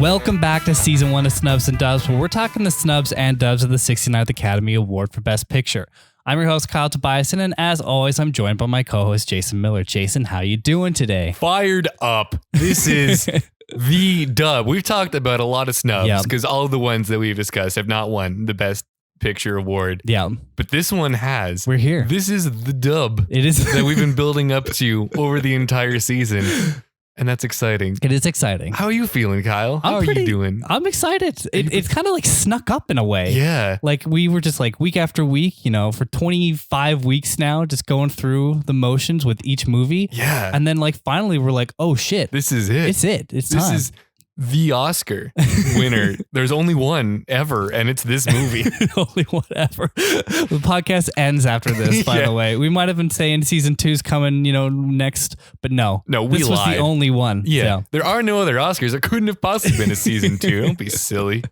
Welcome back to season 1 of Snubs and Dubs, where we're talking the snubs and dubs of the 69th Academy Award for Best Picture. I'm your host, Kyle Tobiasen, and as always, I'm joined by my co-host, Jason Miller. Jason, how you doing today? Fired up. This is the dub. We've talked about a lot of snubs because all of the ones that we've discussed have not won the Best Picture award. Yeah. But this one has. We're here. This is the dub. It is that we've been building up to over the entire season. And that's exciting. It is exciting. How are you feeling, Kyle? How are you doing? I'm excited. It's kind of like snuck up in a way. Yeah. Like we were just like week after week, you know, for 25 weeks now, just going through the motions with each movie. Yeah. And then like finally we're like, oh shit. This is it. It's it. It's time. This is the Oscar winner. There's only one ever, and it's this movie. Only one ever. The podcast ends after this, by the way. We might have been saying season 2's coming, you know, next, but no. No, we This lied. was the only one. Yeah. There are no other Oscars. There couldn't have possibly been a season 2. Don't be silly.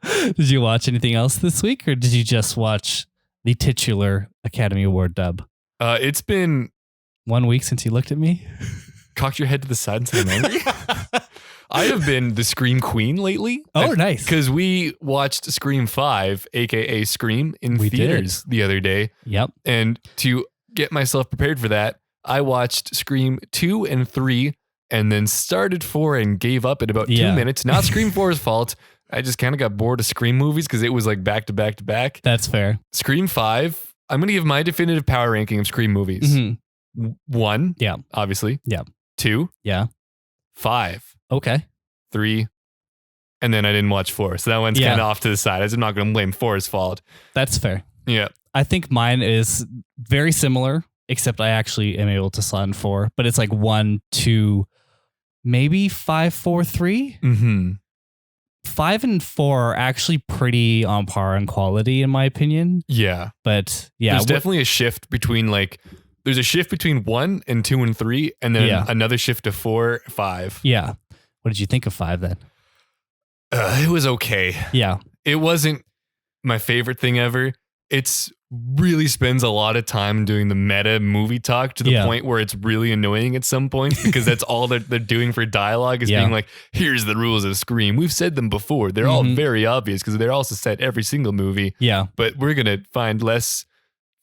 Did you watch anything else this week, or did you just watch the titular Academy Award dub? It's been 1 week since you looked at me. Cocked your head to the side and said, angry. I have been the Scream Queen lately. Oh, nice. Because we watched Scream 5, aka Scream, in theaters the other day. Yep. And to get myself prepared for that, I watched Scream 2 and 3 and then started 4 and gave up at about 2 minutes. Not Scream 4's fault. I just kind of got bored of Scream movies because it was like back to back to back. That's fair. Scream 5, I'm going to give my definitive power ranking of Scream movies. Mm-hmm. 1, yeah, obviously. Yeah. 2, yeah. 5. Okay. 3, and then I didn't watch 4. So that one's kind of off to the side. I'm not going to blame 4's fault. That's fair. Yeah. I think mine is very similar, except I actually am able to slot in 4, but it's like 1, 2, maybe 5, 4, 3. Mm-hmm. 5 and 4 are actually pretty on par in quality, in my opinion. Yeah. But yeah. There's definitely a shift between there's a shift between 1 and 2 and 3, and then another shift to 4, 5. Yeah. What did you think of 5 then? It was okay. Yeah. It wasn't my favorite thing ever. It's really spends a lot of time doing the meta movie talk to the point where it's really annoying at some points because that's all they're doing for dialogue is being like, here's the rules of Scream. We've said them before. They're all very obvious because they're also said every single movie. Yeah. But we're going to find less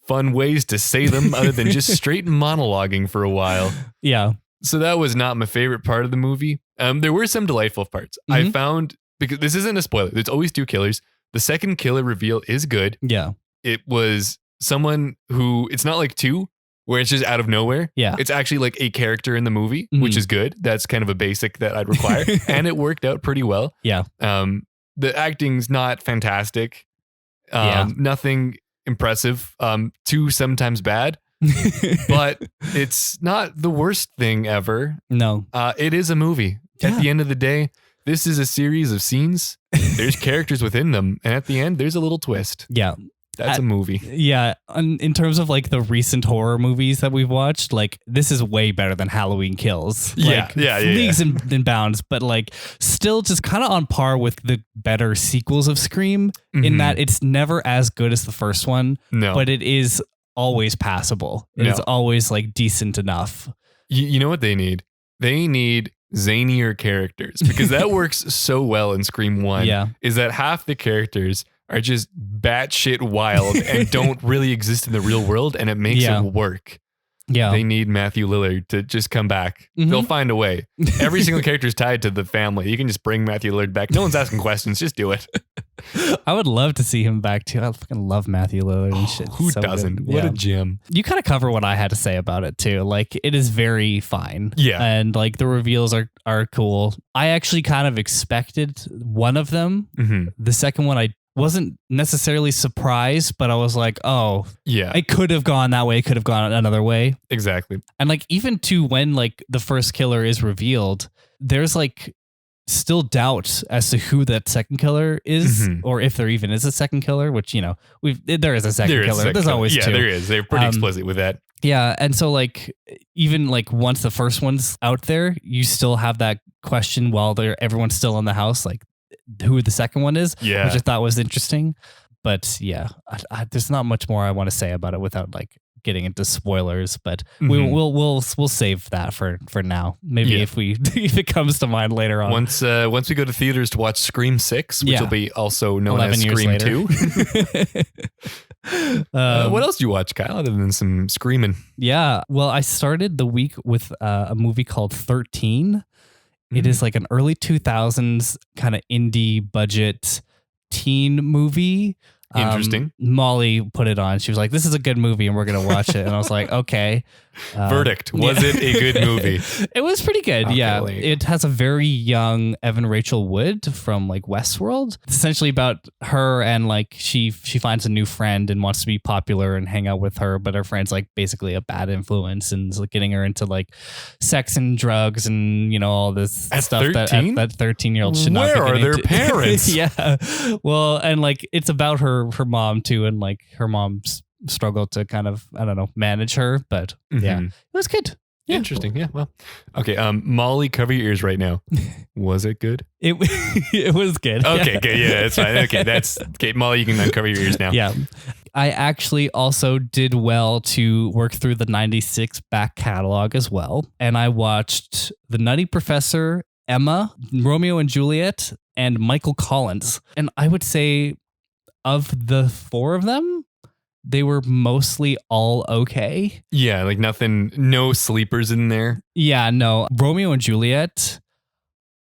fun ways to say them other than just straight monologuing for a while. Yeah. So that was not my favorite part of the movie. There were some delightful parts. I found, because this isn't a spoiler, there's always 2 killers. The second killer reveal is good. Yeah. It was someone who, it's not like 2, where it's just out of nowhere. Yeah. It's actually like a character in the movie, which is good. That's kind of a basic that I'd require. And it worked out pretty well. Yeah. The acting's not fantastic. Nothing impressive. 2 sometimes bad. But it's not the worst thing ever. No. It is a movie. Yeah. At the end of the day, this is a series of scenes. There's characters within them. And at the end, there's a little twist. Yeah. That's a movie. Yeah. In terms of like the recent horror movies that we've watched, like this is way better than Halloween Kills. Like, leagues and bounds, but like still just kind of on par with the better sequels of Scream in that it's never as good as the first one. No. But it is always passable. It's always like decent enough. You know what they need? They need zanier characters because that works so well in Scream 1. Yeah. Is that half the characters are just batshit wild and don't really exist in the real world, and it makes it work. Yeah. They need Matthew Lillard to just come back. They'll find a way. Every single character is tied to the family. You can just bring Matthew Lillard back. No one's asking questions. Just do it. I would love to see him back too. I fucking love Matthew Lillard and shit. Who doesn't? Good. What a gem. You kind of cover what I had to say about it too. Like it is very fine. Yeah. And like the reveals are cool. I actually kind of expected one of them. The second one I wasn't necessarily surprised, but I was like, oh, yeah, it could have gone that way. It could have gone another way. Exactly. And like, even to when like the first killer is revealed, there's like still doubt as to who that second killer is, or if there even is a second killer, which, you know, there is a second killer. There's always 2. Yeah, there is. They're pretty explicit with that. Yeah. And so like, even like once the first one's out there, you still have that question while everyone's still in the house, like, who the second one is, which I thought was interesting. But yeah, there's not much more I want to say about it without like getting into spoilers, but we'll save that for now. Maybe if it comes to mind later on. Once we go to theaters to watch Scream 6, which will be also known as Scream 2. What else do you watch, Kyle, other than some screaming? Yeah. Well, I started the week with a movie called 13. It is like an early 2000s kind of indie budget teen movie. Interesting. Molly put it on. She was like, "This is a good movie and we're going to watch it." And I was like, okay. Verdict. Was it a good movie? It was pretty good. Okay, yeah. It has a very young Evan Rachel Wood from like Westworld. It's essentially about her and like she finds a new friend and wants to be popular and hang out with her, but her friend's like basically a bad influence and is like getting her into like sex and drugs and, you know, all this at stuff 13? that 13-year-old should not be Where are their parents? Yeah. Well, and like it's about her mom too, and like her mom's struggle to kind of, I don't know, manage her, but yeah, it was good. Yeah. Interesting. Yeah. Well, okay. Molly, cover your ears right now. Was it good? It was good. Okay. Good. Yeah, that's fine. Okay. That's okay. Molly, you can uncover your ears now. Yeah. I actually also did well to work through the 96 back catalog as well. And I watched The Nutty Professor, Emma, Romeo and Juliet, and Michael Collins. And I would say of the four of them, they were mostly all okay. Yeah, like nothing, no sleepers in there. Yeah, no. Romeo and Juliet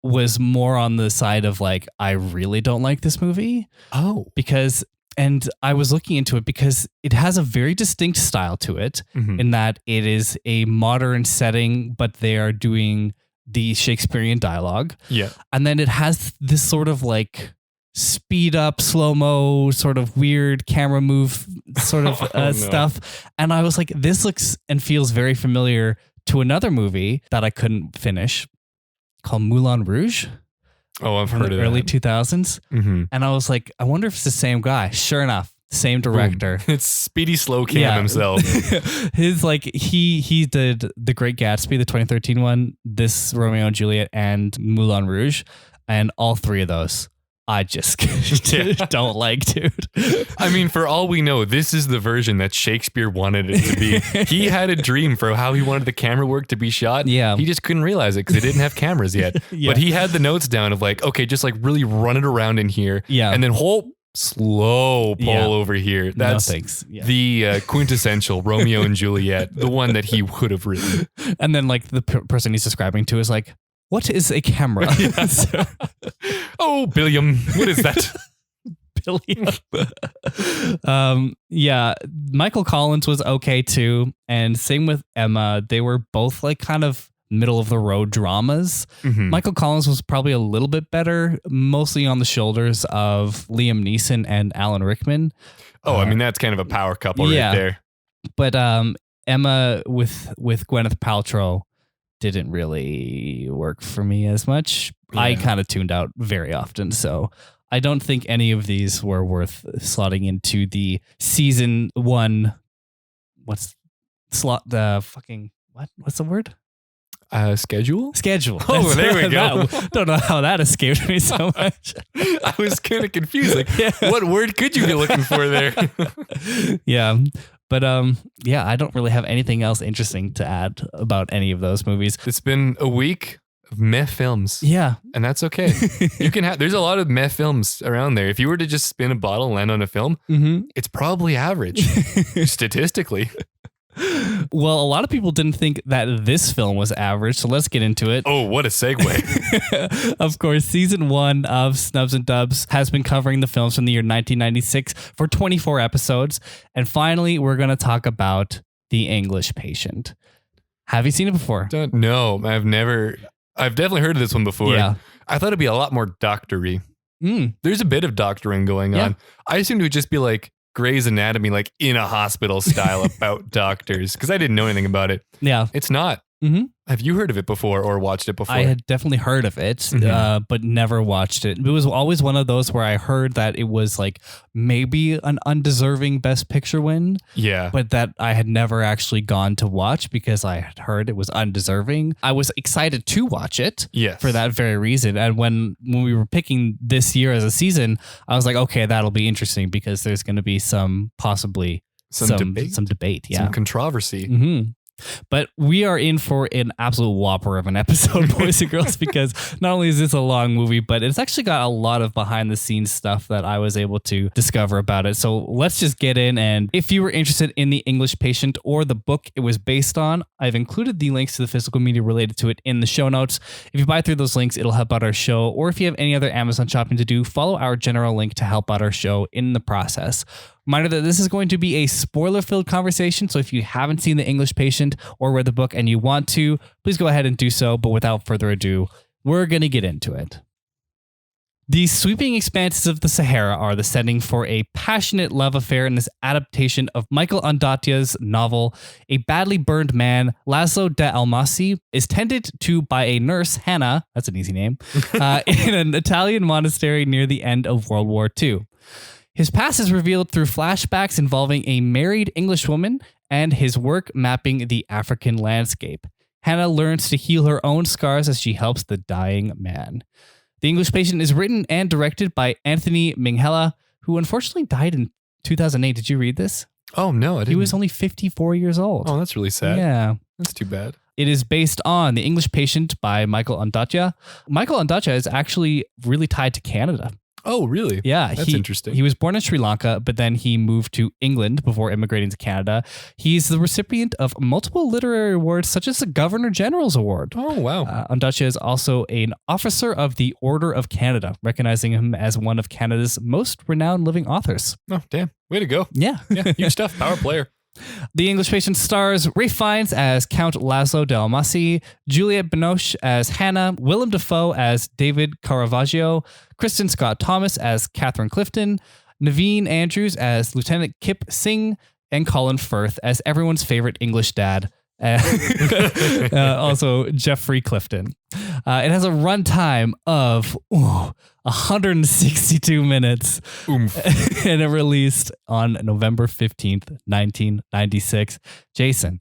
was more on the side of like, I really don't like this movie. Oh. And I was looking into it because it has a very distinct style to it in that it is a modern setting, but they are doing the Shakespearean dialogue. Yeah. And then it has this sort of like speed up, slow-mo, sort of weird camera move sort of stuff. And I was like, this looks and feels very familiar to another movie that I couldn't finish called Moulin Rouge. Oh, I've heard of that. Early 2000s. Mm-hmm. And I was like, I wonder if it's the same guy. Sure enough, same director. Boom. It's Speedy Slow Cam himself. His like he did The Great Gatsby, the 2013 one, this Romeo and Juliet, and Moulin Rouge, and all three of those I just don't like, dude. I mean, for all we know, this is the version that Shakespeare wanted it to be. He had a dream for how he wanted the camera work to be shot. Yeah. He just couldn't realize it because they didn't have cameras yet. But he had the notes down of like, okay, just like really run it around in here. Yeah. And then slow pull over here. That's the quintessential Romeo and Juliet, the one that he would have written. And then like the person he's describing to is like, what is a camera? Oh, Billiam. What is that? Billiam. Michael Collins was okay too. And same with Emma. They were both like kind of middle of the road dramas. Mm-hmm. Michael Collins was probably a little bit better, mostly on the shoulders of Liam Neeson and Alan Rickman. Oh, I mean, that's kind of a power couple right there. But Emma with Gwyneth Paltrow didn't really work for me as much. Yeah. I kind of tuned out very often, so I don't think any of these were worth slotting into the season 1. What's the word? Schedule? Oh, there we go. Don't know how that escaped me so much. I was kind of confused. Like, what word could you be looking for there? Yeah. But I don't really have anything else interesting to add about any of those movies. It's been a week of meh films. Yeah. And that's okay. There's a lot of meh films around there. If you were to just spin a bottle and land on a film, it's probably average, statistically. Well, a lot of people didn't think that this film was average, so let's get into it. Oh, what a segue. Of course, season 1 of Snubs and Dubs has been covering the films from the year 1996 for 24 episodes. And finally, we're going to talk about The English Patient. Have you seen it before? No, I've definitely heard of this one before. Yeah. I thought it'd be a lot more doctory. There's a bit of doctoring going on. I assumed it would just be like Grey's Anatomy, like in a hospital style about doctors, because I didn't know anything about it. Yeah. It's not. Have you heard of it before or watched it before? I had definitely heard of it, but never watched it. It was always one of those where I heard that it was like maybe an undeserving Best Picture win. Yeah. But that I had never actually gone to watch because I had heard it was undeserving. I was excited to watch it for that very reason. And when we were picking this year as a season, I was like, okay, that'll be interesting because there's going to be some possibly some debate. Yeah. Some controversy. Mm-hmm. But we are in for an absolute whopper of an episode, boys and girls, because not only is this a long movie, but it's actually got a lot of behind the scenes stuff that I was able to discover about it. So let's just get in. And if you were interested in The English Patient or the book it was based on, I've included the links to the physical media related to it in the show notes. If you buy through those links, it'll help out our show. Or if you have any other Amazon shopping to do, follow our general link to help out our show in the process. Reminder that this is going to be a spoiler-filled conversation, so if you haven't seen The English Patient or read the book and you want to, please go ahead and do so. But without further ado, we're going to get into it. The sweeping expanses of the Sahara are the setting for a passionate love affair in this adaptation of Michael Ondaatje's novel. A badly burned man, Laszlo de Almasy, is tended to by a nurse, Hana, that's an easy name, in an Italian monastery near the end of World War II. His past is revealed through flashbacks involving a married Englishwoman and his work mapping the African landscape. Hana learns to heal her own scars as she helps the dying man. The English Patient is written and directed by Anthony Minghella, who unfortunately died in 2008. Did you read this? Oh, no, I didn't. He was only 54 years old. Oh, that's really sad. Yeah. That's too bad. It is based on The English Patient by Michael Ondaatje. Michael Ondaatje is actually really tied to Canada. Oh, really? Yeah. That's interesting. He was born in Sri Lanka, but then he moved to England before immigrating to Canada. He's the recipient of multiple literary awards, such as the Governor General's Award. Oh, wow. Ondaatje is also an officer of the Order of Canada, recognizing him as one of Canada's most renowned living authors. Oh, damn. Way to go. Yeah. Yeah, huge stuff. Power player. The English Patient stars Ralph Fiennes as Count Laszlo de Almasy, Juliette Binoche as Hana, Willem Dafoe as David Caravaggio, Kristin Scott Thomas as Catherine Clifton, Naveen Andrews as Lieutenant Kip Singh, and Colin Firth as everyone's favorite English dad. Also Jeffrey Clifton. It has a runtime of 162 minutes. Oomph. And it released on November 15th, 1996. Jason,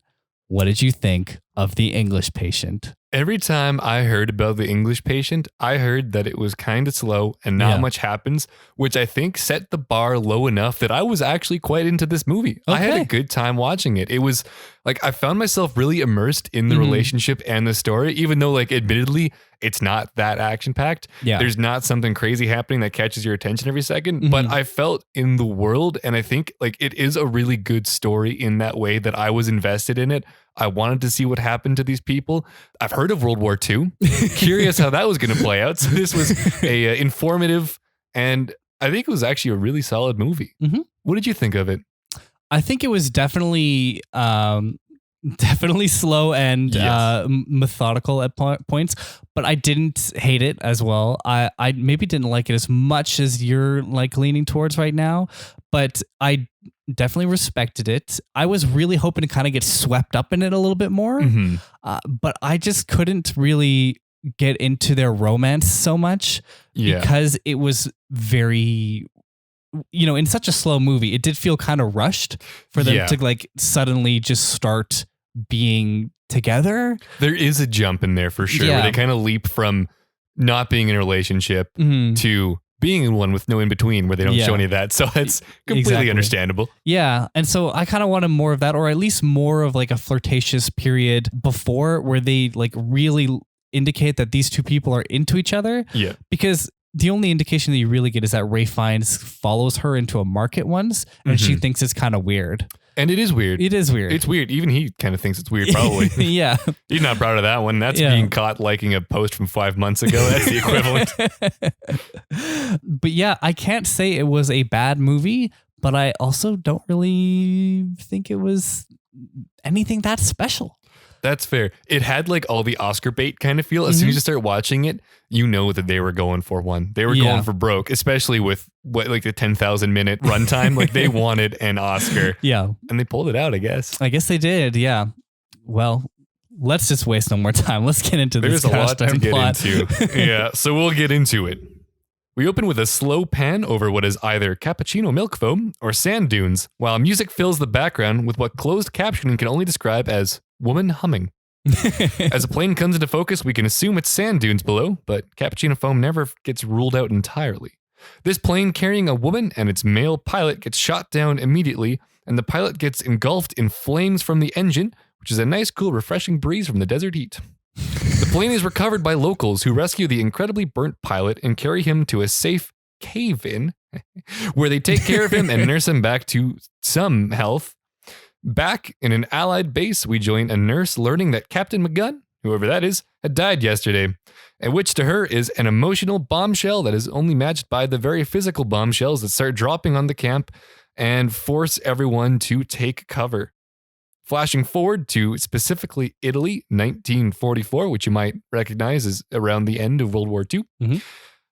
what did you think of The English Patient? Every time I heard about The English Patient, I heard that it was kind of slow and not much happens, which I think set the bar low enough that I was actually quite into this movie. Okay. I had a good time watching it. It was like I found myself really immersed in the relationship and the story, even though like admittedly it's not that action packed. Yeah. There's not something crazy happening that catches your attention every second, but I felt in the world, and I think like it is a really good story in that way that I was invested in it. I wanted to see what happened to these people. I've heard of World War II. Curious how that was going to play out. So this was a informative, and I think it was actually a really solid movie. What did you think of it? I think it was definitely slow and methodical at points, but I didn't hate it as well. I maybe didn't like it as much as you're like leaning towards right now, but I definitely respected it. I was really hoping to kind of get swept up in it a little bit more, but I just couldn't really get into their romance so much because it was very, in such a slow movie, it did feel kind of rushed for them to like suddenly just start being together. There is a jump in there for sure, where they kind of leap from not being in a relationship to being in one with no in between, where they don't show any of that. So it's completely understandable. Yeah. And so I kind of wanted more of that, or at least more of like a flirtatious period before where they like really indicate that these two people are into each other. Yeah. Because the only indication that you really get is that Ralph Fiennes follows her into a market once, and she thinks it's kind of weird. And it is weird. It is weird. It's weird. Even he kind of thinks it's weird, probably. Yeah. He's not proud of that one. That's being caught liking a post from 5 months ago. That's the equivalent. But yeah, I can't say it was a bad movie, but I also don't really think it was anything that special. That's fair. It had like all the Oscar bait kind of feel. As soon as you start watching it, you know that they were going for one. They were going for broke, especially with like the 10,000 minute runtime. Like they wanted an Oscar. Yeah. And they pulled it out, I guess. I guess they did. Yeah. Well, let's just waste no more time. Let's get into this. There's a lot to get into. Yeah. So we'll get into it. We open with a slow pan over what is either cappuccino milk foam or sand dunes, while music fills the background with what closed captioning can only describe as woman humming. As a plane comes into focus, we can assume it's sand dunes below, but cappuccino foam never gets ruled out entirely. This plane carrying a woman and its male pilot gets shot down immediately, and the pilot gets engulfed in flames from the engine, which is a nice, cool, refreshing breeze from the desert heat. The plane is recovered by locals who rescue the incredibly burnt pilot and carry him to a safe cave-in where they take care of him and nurse him back to some health. Back in an Allied base, we join a nurse learning that Captain McGunn, whoever that is, had died yesterday, and which to her is an emotional bombshell that is only matched by the very physical bombshells that start dropping on the camp and force everyone to take cover. Flashing forward to specifically Italy, 1944, which you might recognize as around the end of World War II. Mm-hmm.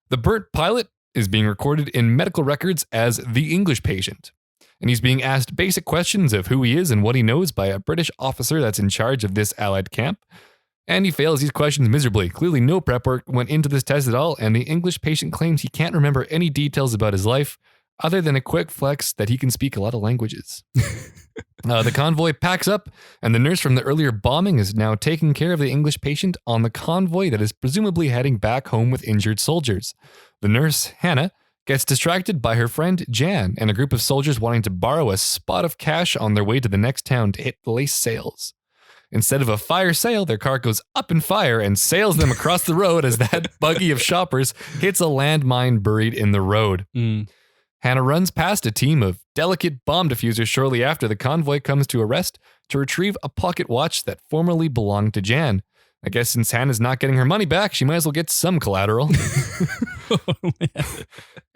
The burnt pilot is being recorded in medical records as the English patient, and he's being asked basic questions of who he is and what he knows by a British officer that's in charge of this Allied camp. And he fails these questions miserably. Clearly no prep work went into this test at all, and the English patient claims he can't remember any details about his life other than a quick flex that he can speak a lot of languages. The convoy packs up, and the nurse from the earlier bombing is now taking care of the English patient on the convoy that is presumably heading back home with injured soldiers. The nurse, Hana, gets distracted by her friend Jan and a group of soldiers wanting to borrow a spot of cash on their way to the next town to hit the lace sails. Instead of a fire sale, their car goes up in fire and sails them across the road as that buggy of shoppers hits a landmine buried in the road. Hana runs past a team of delicate bomb diffusers shortly after the convoy comes to a rest to retrieve a pocket watch that formerly belonged to Jan. I guess since Hannah's not getting her money back, she might as well get some collateral.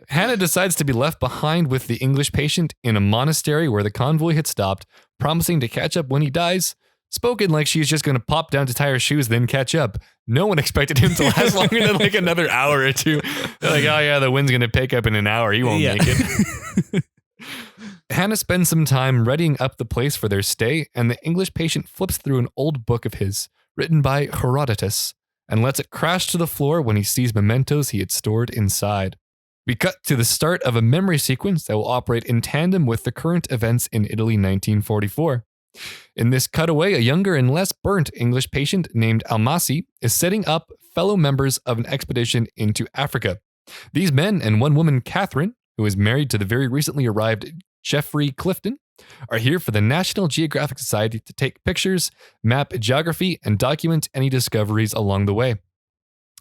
Hana decides to be left behind with the English patient in a monastery where the convoy had stopped, promising to catch up when he dies. Spoken like she's just going to pop down to tie her shoes, then catch up. No one expected him to last longer than like another hour or two. They're like, oh yeah, the wind's going to pick up in an hour. He won't make it. Hana spends some time readying up the place for their stay, and the English patient flips through an old book of his, written by Herodotus, and lets it crash to the floor when he sees mementos he had stored inside. We cut to the start of a memory sequence that will operate in tandem with the current events in Italy 1944. In this cutaway, a younger and less burnt English patient named Almasy is setting up fellow members of an expedition into Africa. These men and one woman, Catherine, who is married to the very recently arrived Geoffrey Clifton, are here for the National Geographic Society to take pictures, map geography, and document any discoveries along the way.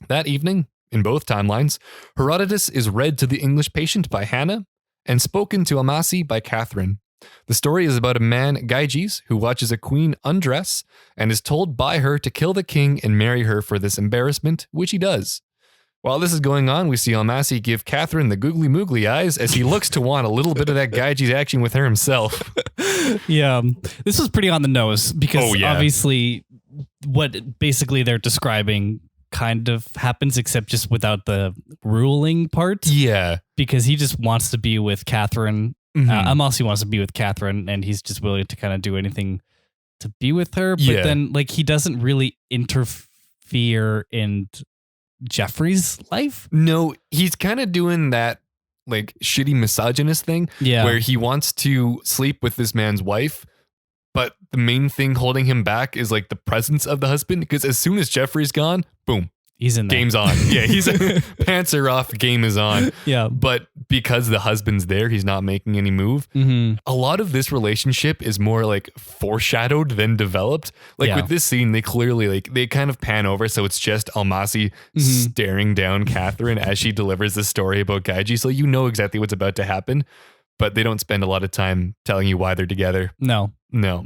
That evening, in both timelines, Herodotus is read to the English patient by Hana and spoken to Almasy by Catherine. The story is about a man, Gyges, who watches a queen undress and is told by her to kill the king and marry her for this embarrassment, which he does. While this is going on, we see Almasy give Catherine the googly moogly eyes as he looks to want a little bit of that Gyges action with her himself. Yeah, this was pretty on the nose because obviously what basically they're describing kind of happens, except just without the ruling part. Yeah. Because he just wants to be with Catherine. Almasy wants to be with Catherine, and he's just willing to kind of do anything to be with her. But then, like, he doesn't really interfere in Jeffrey's life. No, he's kind of doing that, like, shitty misogynist thing where he wants to sleep with this man's wife, but the main thing holding him back is, like, the presence of the husband, because as soon as Jeffrey's gone, boom. He's in there. Game's on. Yeah, he's pants are off, game is on. Yeah. But because the husband's there, he's not making any move. A lot of this relationship is more like foreshadowed than developed. Like with this scene, they clearly like they kind of pan over, so it's just Almasy staring down Catherine as she delivers the story about Gyges. So you know exactly what's about to happen, but they don't spend a lot of time telling you why they're together. No.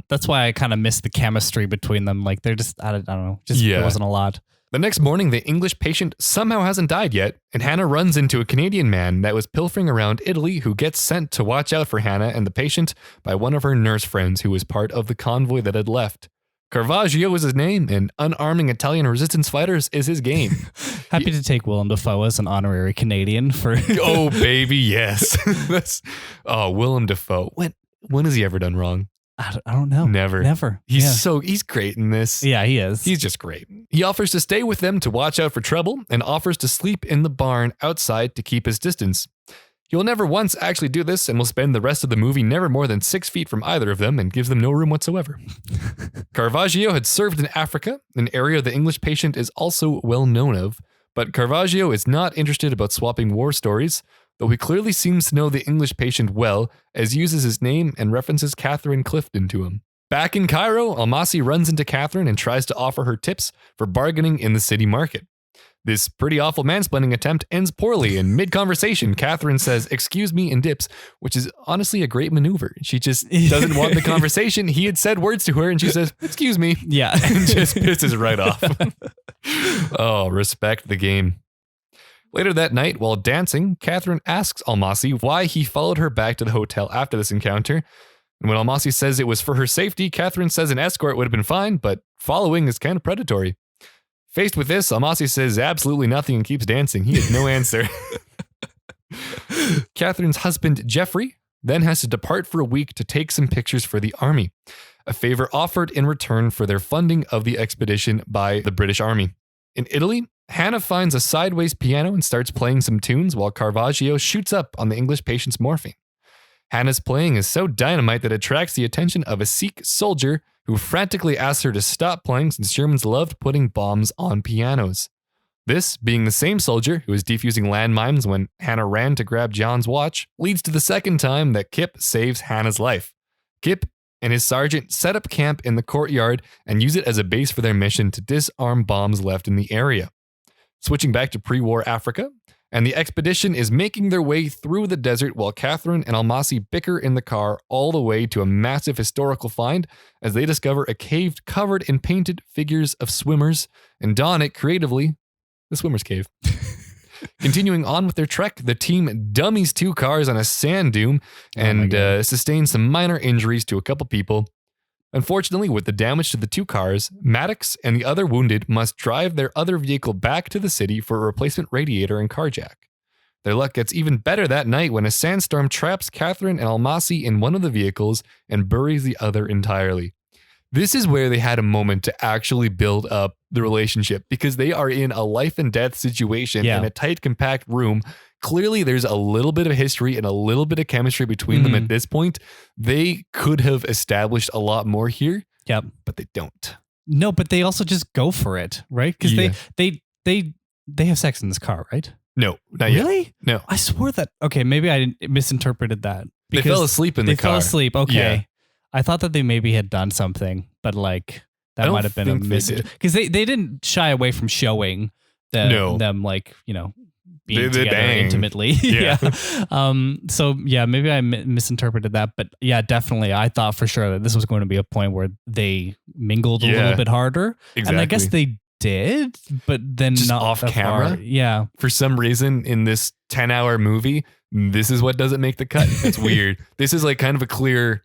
That's why I kind of missed the chemistry between them. Like they're just, I don't know, there wasn't a lot. The next morning, the English patient somehow hasn't died yet, and Hana runs into a Canadian man that was pilfering around Italy who gets sent to watch out for Hana and the patient by one of her nurse friends who was part of the convoy that had left. Caravaggio is his name, and unarming Italian resistance fighters is his game. Happy to take Willem Dafoe as an honorary Canadian for... Oh, baby, yes. Willem Dafoe. When has he ever done wrong? I don't know. Never. He's great in this. Yeah, he is. He's just great. He offers to stay with them to watch out for trouble and offers to sleep in the barn outside to keep his distance. He will never once actually do this and will spend the rest of the movie never more than 6 feet from either of them and gives them no room whatsoever. Caravaggio had served in Africa, an area the English patient is also well known of, but Caravaggio is not interested about swapping war stories. though he clearly seems to know the English patient well, as he uses his name and references Catherine Clifton to him. Back in Cairo, Almasy runs into Catherine and tries to offer her tips for bargaining in the city market. This pretty awful mansplaining attempt ends poorly. In mid-conversation, Catherine says, "Excuse me," and dips, which is honestly a great maneuver. She just doesn't want the conversation. He had said words to her and she says, "Excuse me." Yeah. And just pisses right off. Oh, respect the game. Later that night, while dancing, Catherine asks Almasy why he followed her back to the hotel after this encounter. And when Almasy says it was for her safety, Catherine says an escort would have been fine, but following is kind of predatory. Faced with this, Almasy says absolutely nothing and keeps dancing. He has no answer. Catherine's husband, Jeffrey, then has to depart for a week to take some pictures for the army, a favor offered in return for their funding of the expedition by the British Army. In Italy, Hana finds a sideways piano and starts playing some tunes while Caravaggio shoots up on the English patient's morphine. Hana's playing is so dynamite that it attracts the attention of a Sikh soldier who frantically asks her to stop playing since Germans loved putting bombs on pianos. This, being the same soldier who was defusing landmines when Hana ran to grab John's watch, leads to the second time that Kip saves Hana's life. Kip and his sergeant set up camp in the courtyard and use it as a base for their mission to disarm bombs left in the area. Switching back to pre-war Africa, and the expedition is making their way through the desert while Catherine and Almasy bicker in the car all the way to a massive historical find as they discover a cave covered in painted figures of swimmers and don it creatively, the swimmer's cave. Continuing on with their trek, the team dummies 2 cars on a sand dune and sustains some minor injuries to a couple people. Unfortunately, with the damage to the 2 cars, Maddox and the other wounded must drive their other vehicle back to the city for a replacement radiator and car jack. Their luck gets even better that night when a sandstorm traps Catherine and Almasy in one of the vehicles and buries the other entirely. This is where they had a moment to actually build up the relationship because they are in a life and death situation in a tight, compact room. Clearly, there's a little bit of history and a little bit of chemistry between them at this point. They could have established a lot more here, but they don't. No, but they also just go for it, right? Because they have sex in this car, right? No, not yet. Really? No. I swore that. Okay, maybe I misinterpreted that. They fell asleep in the car. They fell asleep. Okay. Yeah. I thought that they maybe had done something, but like that might have been a because they didn't shy away from showing them like, you know, being together intimately. So maybe I misinterpreted that, but yeah, definitely. I thought for sure that this was going to be a point where they mingled a little bit harder. Exactly. And I guess they did, but then just not off camera. Far. Yeah. For some reason in this 10-hour movie, this is what doesn't make the cut. It's weird. This is like kind of a clear,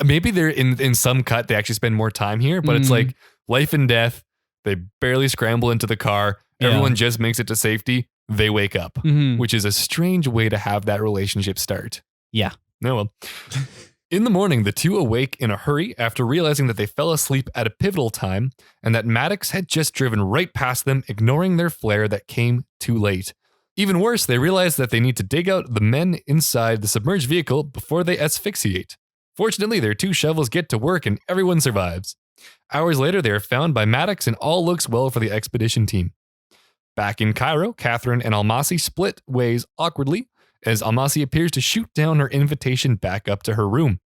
maybe they're in some cut, they actually spend more time here, but it's like life and death. They barely scramble into the car. Everyone just makes it to safety. They wake up, which is a strange way to have that relationship start. Yeah. No, well. In the morning, the two awake in a hurry after realizing that they fell asleep at a pivotal time and that Maddox had just driven right past them, ignoring their flare that came too late. Even worse, they realize that they need to dig out the men inside the submerged vehicle before they asphyxiate. Fortunately, their 2 shovels get to work and everyone survives. Hours later, they are found by Maddox and all looks well for the expedition team. Back in Cairo, Catherine and Almasy split ways awkwardly as Almasy appears to shoot down her invitation back up to her room.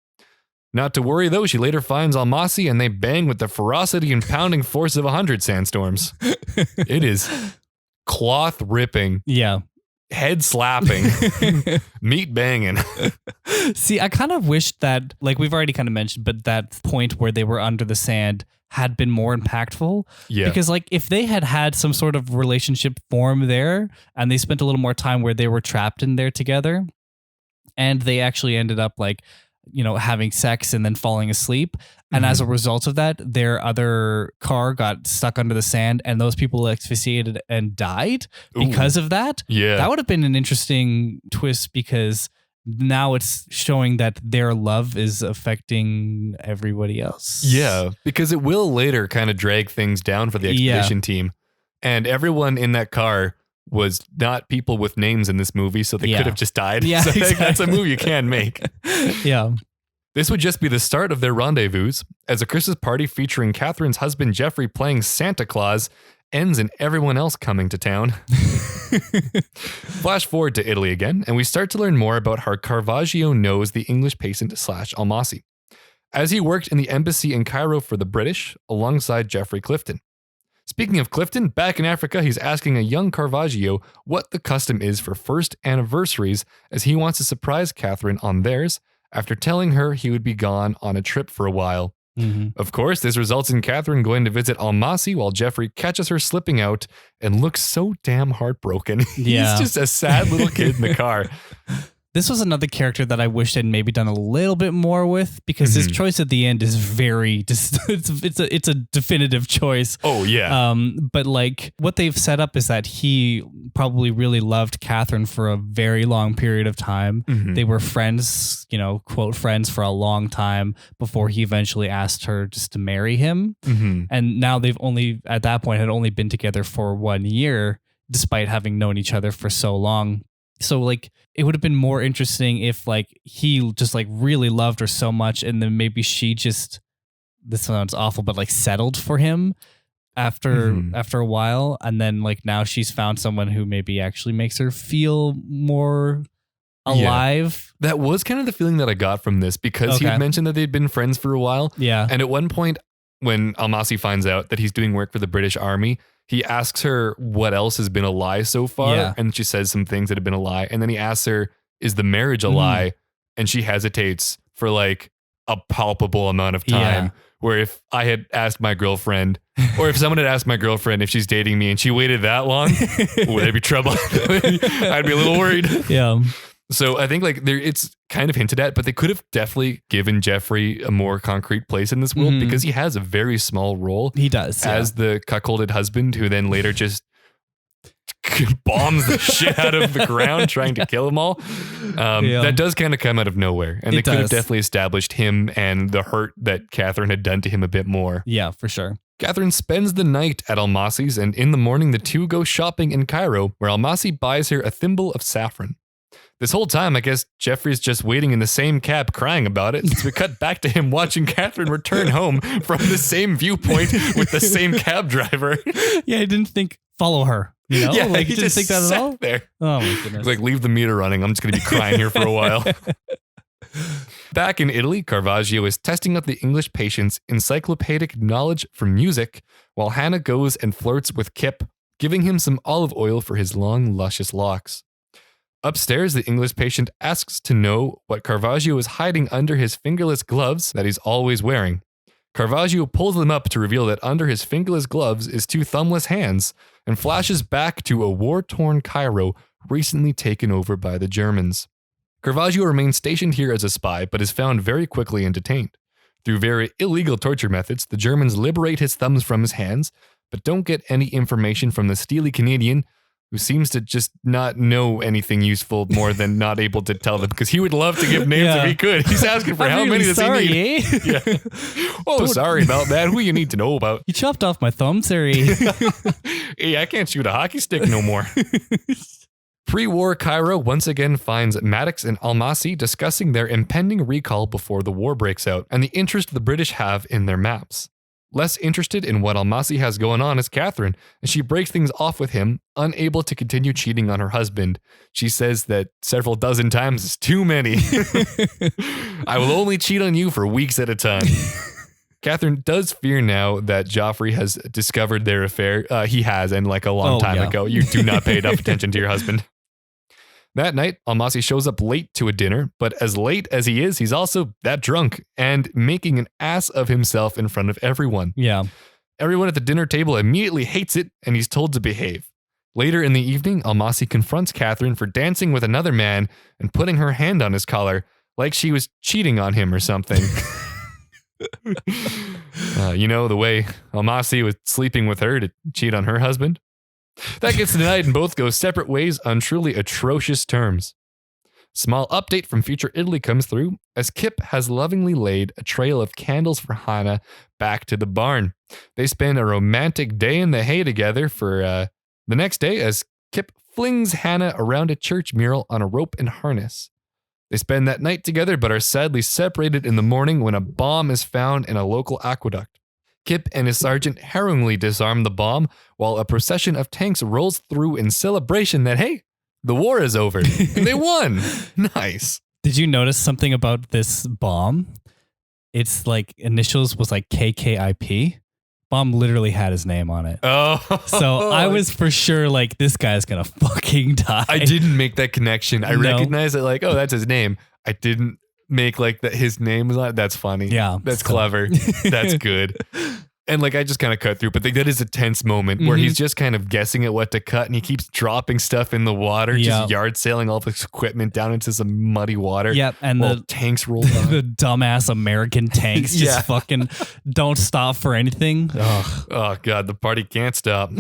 Not to worry though, she later finds Almasy and they bang with the ferocity and pounding force of 100 sandstorms. It is cloth ripping. Yeah. Head slapping, meat banging. See, I kind of wish that, like we've already kind of mentioned, but that point where they were under the sand had been more impactful. Yeah. Because like if they had some sort of relationship form there and they spent a little more time where they were trapped in there together and they actually ended up like, you know, having sex and then falling asleep. And as a result of that, their other car got stuck under the sand and those people asphyxiated and died because of that. Yeah. That would have been an interesting twist because now it's showing that their love is affecting everybody else. Yeah, because it will later kind of drag things down for the expedition team. And everyone in that car was not people with names in this movie, so they could have just died. Yeah, so exactly. That's a move you can make. Yeah. This would just be the start of their rendezvous, as a Christmas party featuring Catherine's husband Jeffrey playing Santa Claus ends in everyone else coming to town. Flash forward to Italy again, and we start to learn more about how Caravaggio knows the English patient / Almasy, as he worked in the embassy in Cairo for the British alongside Geoffrey Clifton. Speaking of Clifton, back in Africa, he's asking a young Caravaggio what the custom is for first anniversaries, as he wants to surprise Catherine on theirs after telling her he would be gone on a trip for a while. Of course, this results in Catherine going to visit Almasy while Geoffrey catches her slipping out and looks so damn heartbroken. Yeah. He's just a sad little kid in the car. This was another character that I wish I'd maybe done a little bit more with, because his choice at the end is very it's a definitive choice. Oh yeah. But like what they've set up is that he probably really loved Catherine for a very long period of time. They were friends, quote friends, for a long time before he eventually asked her just to marry him. And now they've only at that point had only been together for 1 year, despite having known each other for so long. So like it would have been more interesting if like he just like really loved her so much, and then maybe she just, this sounds awful, but like settled for him after a while, and then like now she's found someone who maybe actually makes her feel more alive. Yeah. That was kind of the feeling that I got from this, because he had mentioned that they'd been friends for a while. Yeah. And at one point when Almasy finds out that he's doing work for the British Army, he asks her what else has been a lie so far. Yeah. And she says some things that have been a lie. And then he asks her, is the marriage a lie? And she hesitates for like a palpable amount of time. Yeah. Where if I had asked my girlfriend, or if someone had asked my girlfriend if she's dating me and she waited that long, would there be trouble? I'd be a little worried. Yeah. So I think like it's kind of hinted at, but they could have definitely given Geoffrey a more concrete place in this world, because he has a very small role. He does. As the cuckolded husband who then later just bombs the shit out of the ground trying to kill them all. That does kind of come out of nowhere. And they could have definitely established him and the hurt that Catherine had done to him a bit more. Yeah, for sure. Catherine spends the night at Almasy's, and in the morning the two go shopping in Cairo, where Almasy buys her a thimble of saffron. This whole time, I guess Geoffrey's just waiting in the same cab crying about it. So we cut back to him watching Catherine return home from the same viewpoint with the same cab driver. Yeah, I didn't think follow her. Yeah, like he didn't think that at all. There. Oh my goodness. He's like, leave the meter running. I'm just going to be crying here for a while. Back in Italy, Caravaggio is testing out the English patient's encyclopedic knowledge from music, while Hana goes and flirts with Kip, giving him some olive oil for his long, luscious locks. Upstairs, the English patient asks to know what Caravaggio is hiding under his fingerless gloves that he's always wearing. Caravaggio pulls them up to reveal that under his fingerless gloves is 2 thumbless hands, and flashes back to a war-torn Cairo recently taken over by the Germans. Caravaggio remains stationed here as a spy, but is found very quickly and detained. Through very illegal torture methods, the Germans liberate his thumbs from his hands, but don't get any information from the steely Canadian, who seems to just not know anything useful more than not able to tell them, because he would love to give names if he could. He's asking for how many does he need? Yeah. Oh, sorry about that. Who you need to know about? You chopped off my thumbs, Harry. Hey, I can't shoot a hockey stick no more. Pre-war Cairo once again finds Maddox and Almasy discussing their impending recall before the war breaks out, and the interest the British have in their maps. Less interested in what Almasy has going on is Catherine, and she breaks things off with him, unable to continue cheating on her husband. She says that several dozen times is too many. I will only cheat on you for weeks at a time. Catherine does fear now that Joffrey has discovered their affair. He has, and like a long time ago. You do not pay enough attention to your husband. That night, Almasy shows up late to a dinner, but as late as he is, he's also that drunk and making an ass of himself in front of everyone. Yeah. Everyone at the dinner table immediately hates it, and he's told to behave. Later in the evening, Almasy confronts Catherine for dancing with another man and putting her hand on his collar, like she was cheating on him or something. The way Almasy was sleeping with her to cheat on her husband. That gets to the night and both go separate ways on truly atrocious terms. Small update from Future Italy comes through as Kip has lovingly laid a trail of candles for Hana back to the barn. They spend a romantic day in the hay together for the next day as Kip flings Hana around a church mural on a rope and harness. They spend that night together but are sadly separated in the morning when a bomb is found in a local aqueduct. Kip and his sergeant harrowingly disarm the bomb while a procession of tanks rolls through in celebration that, hey, the war is over and they won. Nice. Did you notice something about this bomb? Its like initials was like KKIP. Bomb literally had his name on it. Oh. So I was for sure like, this guy's gonna fucking die. I didn't make that connection. I recognized it like, oh, that's his name. I didn't make like that his name was on it. That's funny. Yeah. That's clever. That's good. And like I just kind of cut through, but that is a tense moment where he's just kind of guessing at what to cut, and he keeps dropping stuff in the water, just yard sailing all of his equipment down into some muddy water. Yep, and the tanks roll down. The dumbass American tanks just fucking don't stop for anything. Ugh. Oh god, the party can't stop.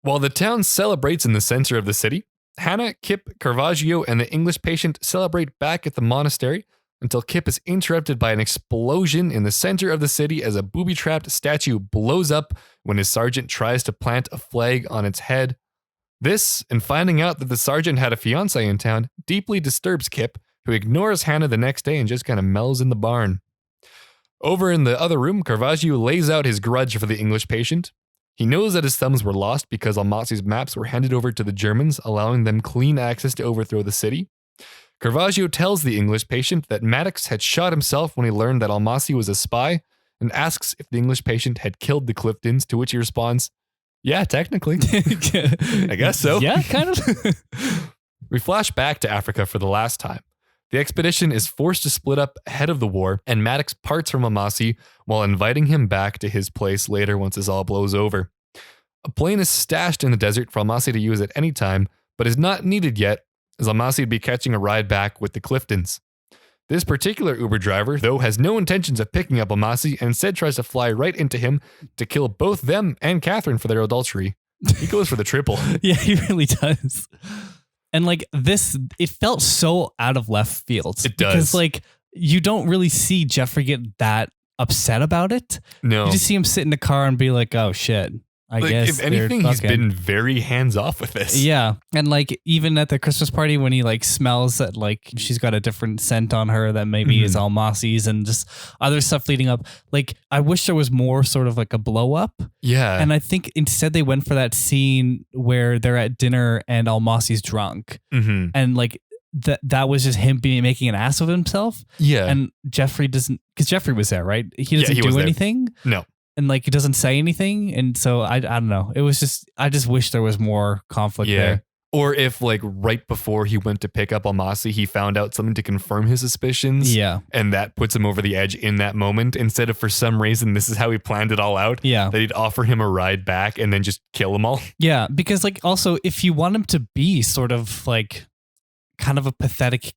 While the town celebrates in the center of the city, Hana, Kip, Caravaggio, and the English patient celebrate back at the monastery, until Kip is interrupted by an explosion in the center of the city as a booby-trapped statue blows up when his sergeant tries to plant a flag on its head. This, and finding out that the sergeant had a fiancée in town, deeply disturbs Kip, who ignores Hana the next day and just kind of mellows in the barn. Over in the other room, Caravaggio lays out his grudge for the English patient. He knows that his thumbs were lost because Almasy's maps were handed over to the Germans, allowing them clean access to overthrow the city. Caravaggio tells the English patient that Maddox had shot himself when he learned that Almasy was a spy, and asks if the English patient had killed the Cliftons, to which he responds, yeah, technically. I guess so. Yeah, kind of. We flash back to Africa for the last time. The expedition is forced to split up ahead of the war, and Maddox parts from Almasy while inviting him back to his place later once this all blows over. A plane is stashed in the desert for Almasy to use at any time, but is not needed yet, as Almasy would be catching a ride back with the Cliftons. This particular Uber driver, though, has no intentions of picking up Almasy and instead tries to fly right into him to kill both them and Catherine for their adultery. He goes for the triple. Yeah, he really does. And like this, it felt so out of left field. It does. Because like you don't really see Jeffrey get that upset about it. No. You just see him sit in the car and be like, oh shit. I guess if anything, he's been very hands off with this. Yeah. And like even at the Christmas party when he like smells that like she's got a different scent on her that maybe is Almasy's and just other stuff leading up. Like I wish there was more sort of like a blow up. Yeah. And I think instead they went for that scene where they're at dinner and Almasy's drunk. And like that was just him making an ass of himself. Yeah. And Jeffrey doesn't, because Jeffrey was there, right? He doesn't do anything. No. And like, he doesn't say anything. And so I don't know. It was just, I just wish there was more conflict there. Or if like right before he went to pick up Almasy, he found out something to confirm his suspicions. Yeah. And that puts him over the edge in that moment. Instead of for some reason, this is how he planned it all out. Yeah. That he'd offer him a ride back and then just kill them all. Yeah. Because like also if you want him to be sort of like kind of a pathetic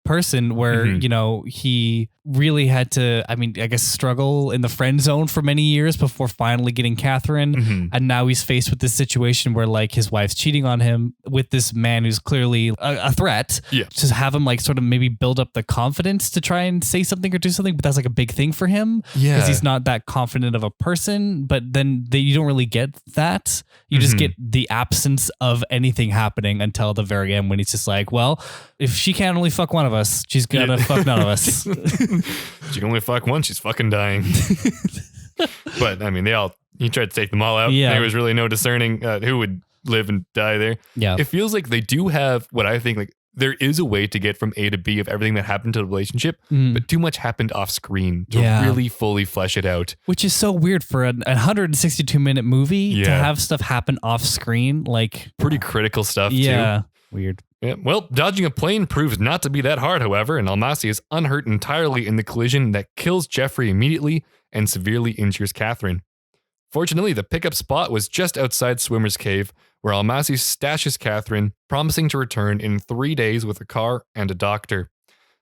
person where, you know, he really had to, I mean, I guess struggle in the friend zone for many years before finally getting Catherine. And now he's faced with this situation where like his wife's cheating on him with this man who's clearly a threat. Yeah. To have him like sort of maybe build up the confidence to try and say something or do something. But that's like a big thing for him. Yeah. Because he's not that confident of a person. But then you don't really get that. You just get the absence of anything happening until the very end when he's just like, well, if she can't only fuck one of us, she's gonna fuck none of us. She can only fuck one, she's fucking dying. But I mean, he tried to take them all out. Yeah. There was really no discerning who would live and die there. Yeah. It feels like they do have what I think like there is a way to get from A to B of everything that happened to the relationship, but too much happened off screen to really fully flesh it out. Which is so weird for a 162-minute movie to have stuff happen off screen. Like pretty critical stuff too. Weird. Yeah, well, dodging a plane proves not to be that hard, however, and Almasy is unhurt entirely in the collision that kills Jeffrey immediately and severely injures Catherine. Fortunately, the pickup spot was just outside Swimmer's Cave, where Almasy stashes Catherine, promising to return in 3 days with a car and a doctor.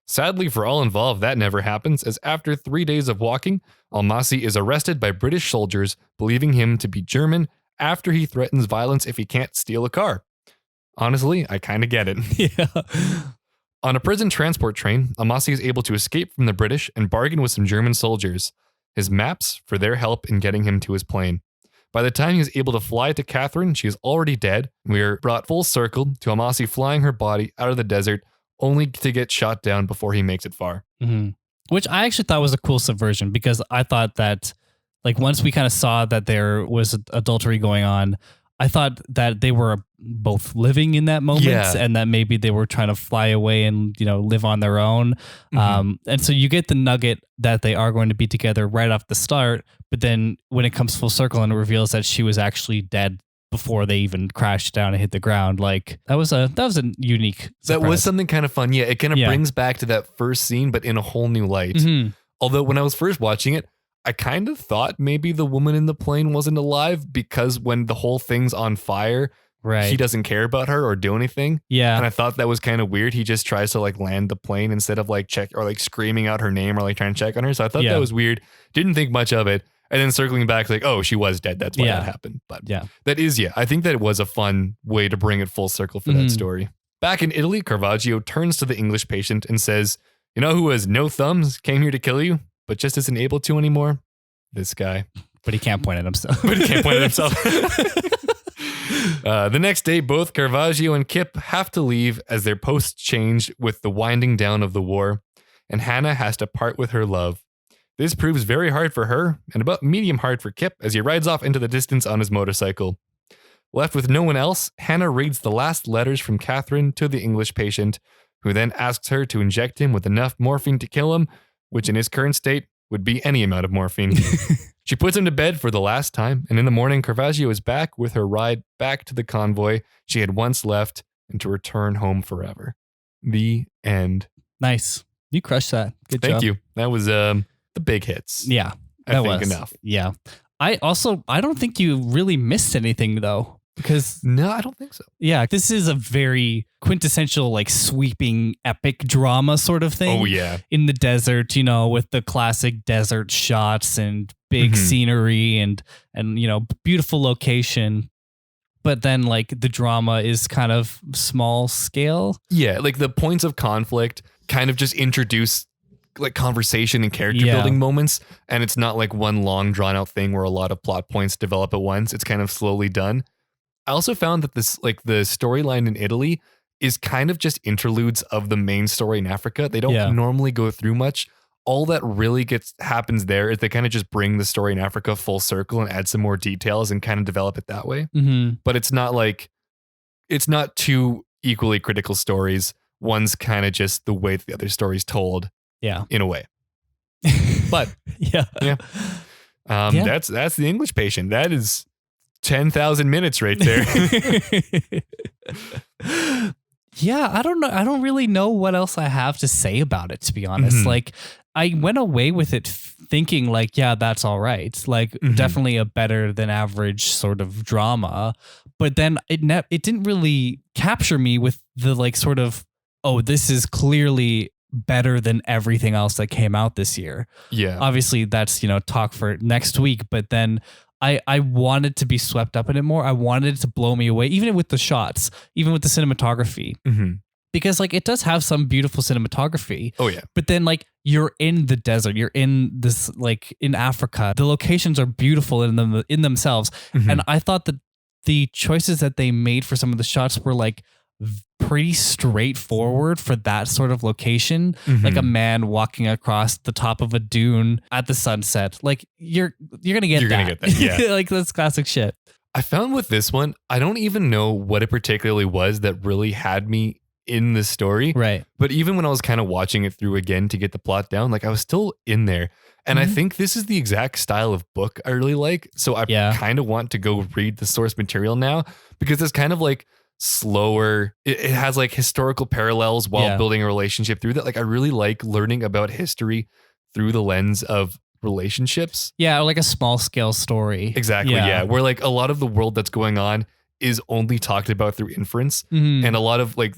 Sadly for all involved, that never happens, as after 3 days of walking, Almasy is arrested by British soldiers, believing him to be German, after he threatens violence if he can't steal a car. Honestly, I kind of get it. Yeah. On a prison transport train, Almasy is able to escape from the British and bargain with some German soldiers, his maps for their help in getting him to his plane. By the time he is able to fly to Catherine, she is already dead. We are brought full circle to Almasy flying her body out of the desert, only to get shot down before he makes it far. Which I actually thought was a cool subversion, because I thought that Like once we kind of saw that there was adultery going on, I thought that they were both living in that moment and that maybe they were trying to fly away and, live on their own. And so you get the nugget that they are going to be together right off the start. But then when it comes full circle and it reveals that she was actually dead before they even crashed down and hit the ground, like that was a unique surprise. That was something kind of fun. Yeah, it kind of brings back to that first scene, but in a whole new light. Although when I was first watching it, I kind of thought maybe the woman in the plane wasn't alive because when the whole thing's on fire, he doesn't care about her or do anything. Yeah. And I thought that was kind of weird. He just tries to like land the plane instead of like check or like screaming out her name or like trying to check on her. So I thought that was weird. Didn't think much of it. And then circling back, like, oh, she was dead. That's why that happened. But that is, I think that it was a fun way to bring it full circle for that story. Back in Italy, Caravaggio turns to the English patient and says, you know who has no thumbs, came here to kill you, but just isn't able to anymore? This guy. But he can't point at himself. The next day, both Caravaggio and Kip have to leave as their posts change with the winding down of the war, and Hana has to part with her love. This proves very hard for her and about medium hard for Kip as he rides off into the distance on his motorcycle. Left with no one else, Hana reads the last letters from Catherine to the English patient, who then asks her to inject him with enough morphine to kill him, which in his current state would be any amount of morphine. She puts him to bed for the last time, and in the morning, Caravaggio is back with her ride back to the convoy she had once left and to return home forever. The end. Nice. You crushed that. Good job. Thank you. That was the big hits. Yeah. I think enough. Yeah. I don't think you really missed anything though. Because no, I don't think so. Yeah, this is a very quintessential, like sweeping epic drama sort of thing. Oh yeah, in the desert, with the classic desert shots and big scenery and beautiful location. But then like the drama is kind of small scale. Yeah, like the points of conflict kind of just introduce like conversation and character building moments, and it's not like one long drawn out thing where a lot of plot points develop at once. It's kind of slowly done. I also found that this, like the storyline in Italy is kind of just interludes of the main story in Africa. They don't normally go through much. All that really happens there is they kind of just bring the story in Africa full circle and add some more details and kind of develop it that way. But it's not two equally critical stories. One's kind of just the way the other story's told. Yeah. In a way. But that's the English patient. That is 10,000 minutes right there. Yeah, I don't know. I don't really know what else I have to say about it, to be honest. Like, I went away with it thinking like, yeah, that's all right. Like, definitely a better than average sort of drama. But then it didn't really capture me with the like sort of, oh, this is clearly better than everything else that came out this year. Yeah. Obviously, that's, talk for next week. But then I wanted to be swept up in it more. I wanted it to blow me away, even with the shots, even with the cinematography. Because like it does have some beautiful cinematography. Oh yeah. But then like you're in the desert, you're in this like in Africa. The locations are beautiful in themselves. And I thought that the choices that they made for some of the shots were like pretty straightforward for that sort of location. Like a man walking across the top of a dune at the sunset. Like you're gonna get that. Yeah. Like that's classic shit. I found with this one, I don't even know what it particularly was that really had me in the story. Right. But even when I was kind of watching it through again to get the plot down, like I was still in there. And I think this is the exact style of book I really like. So I kind of want to go read the source material now because it's kind of like slower. It has like historical parallels while building a relationship through that. Like I really like learning about history through the lens of relationships. Yeah, or like a small scale story. Exactly. Yeah. Where like a lot of the world that's going on is only talked about through inference. And a lot of like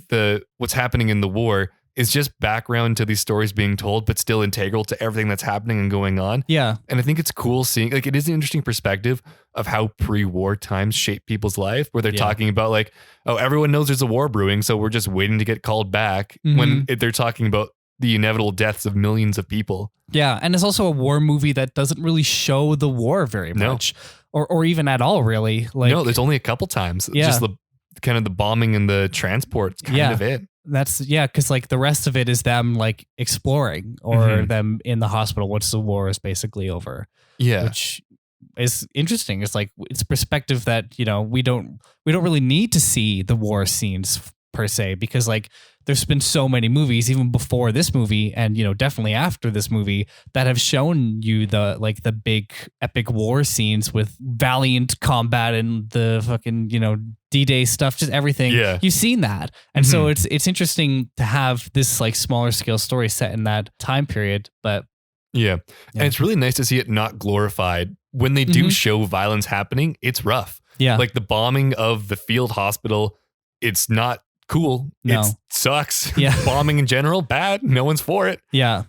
what's happening in the war is just background to these stories being told, but still integral to everything that's happening and going on. Yeah. And I think it's cool seeing, like, it is an interesting perspective of how pre-war times shape people's life, where they're talking about like, oh, everyone knows there's a war brewing, so we're just waiting to get called back, when they're talking about the inevitable deaths of millions of people. Yeah. And it's also a war movie that doesn't really show the war very much, or even at all, really. Like, no, there's only a couple times. Just the kind of the bombing and the transport's kind of it. That's because like the rest of it is them like exploring or them in the hospital once the war is basically over. Yeah. Which is interesting. It's like it's perspective that, you know, we don't really need to see the war scenes per se, because like there's been so many movies even before this movie and, you know, definitely after this movie that have shown you the big epic war scenes with valiant combat and the fucking, you know, D-Day stuff, just everything. Yeah. You've seen that. And so it's interesting to have this like smaller scale story set in that time period. But yeah. And it's really nice to see it not glorified. When they do show violence happening, it's rough. Yeah. Like the bombing of the field hospital, it's not cool. No. It sucks. Yeah. Bombing in general, bad. No one's for it. Yeah.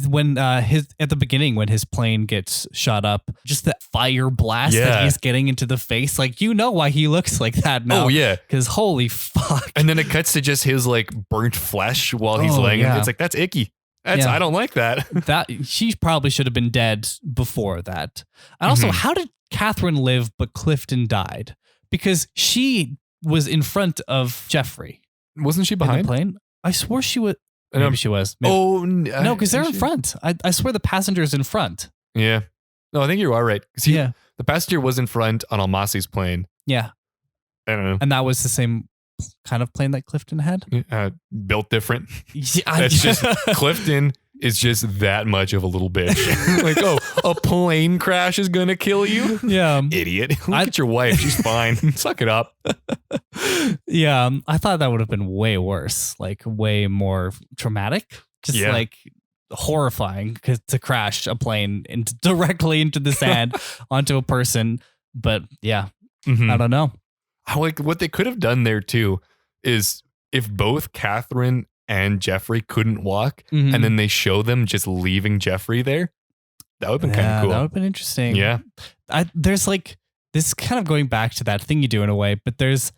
When at the beginning, when his plane gets shot up, just that fire blast that he's getting into the face, like, you know why he looks like that now. Oh yeah, because holy fuck. And then it cuts to just his like burnt flesh while he's laying. It's like, that's icky. I don't like that. That she probably should have been dead before that. And also, how did Catherine live but Clifton died? Because she was in front of Jeffrey. Wasn't she behind the plane? I swore she was. Maybe she was. Maybe. Oh no, because they're in front. I swear the passenger's in front. Yeah. No, I think you are right. The passenger was in front on Almasy's plane. Yeah. I don't know. And that was the same kind of plane that Clifton had. Built different. Yeah, that's just Clifton is just that much of a little bitch. Like, oh, a plane crash is gonna kill you? Yeah, idiot. Look at your wife. She's fine. Suck it up. Yeah, I thought that would have been way worse. Like way more traumatic. Just like horrifying to crash a plane directly into the sand onto a person. But yeah, I don't know. Like what they could have done there too is if both Catherine and Jeffrey couldn't walk and then they show them just leaving Jeffrey there, that would have been kind of cool. That would have been interesting. Yeah. There's like this kind of going back to that thing you do in a way, but there's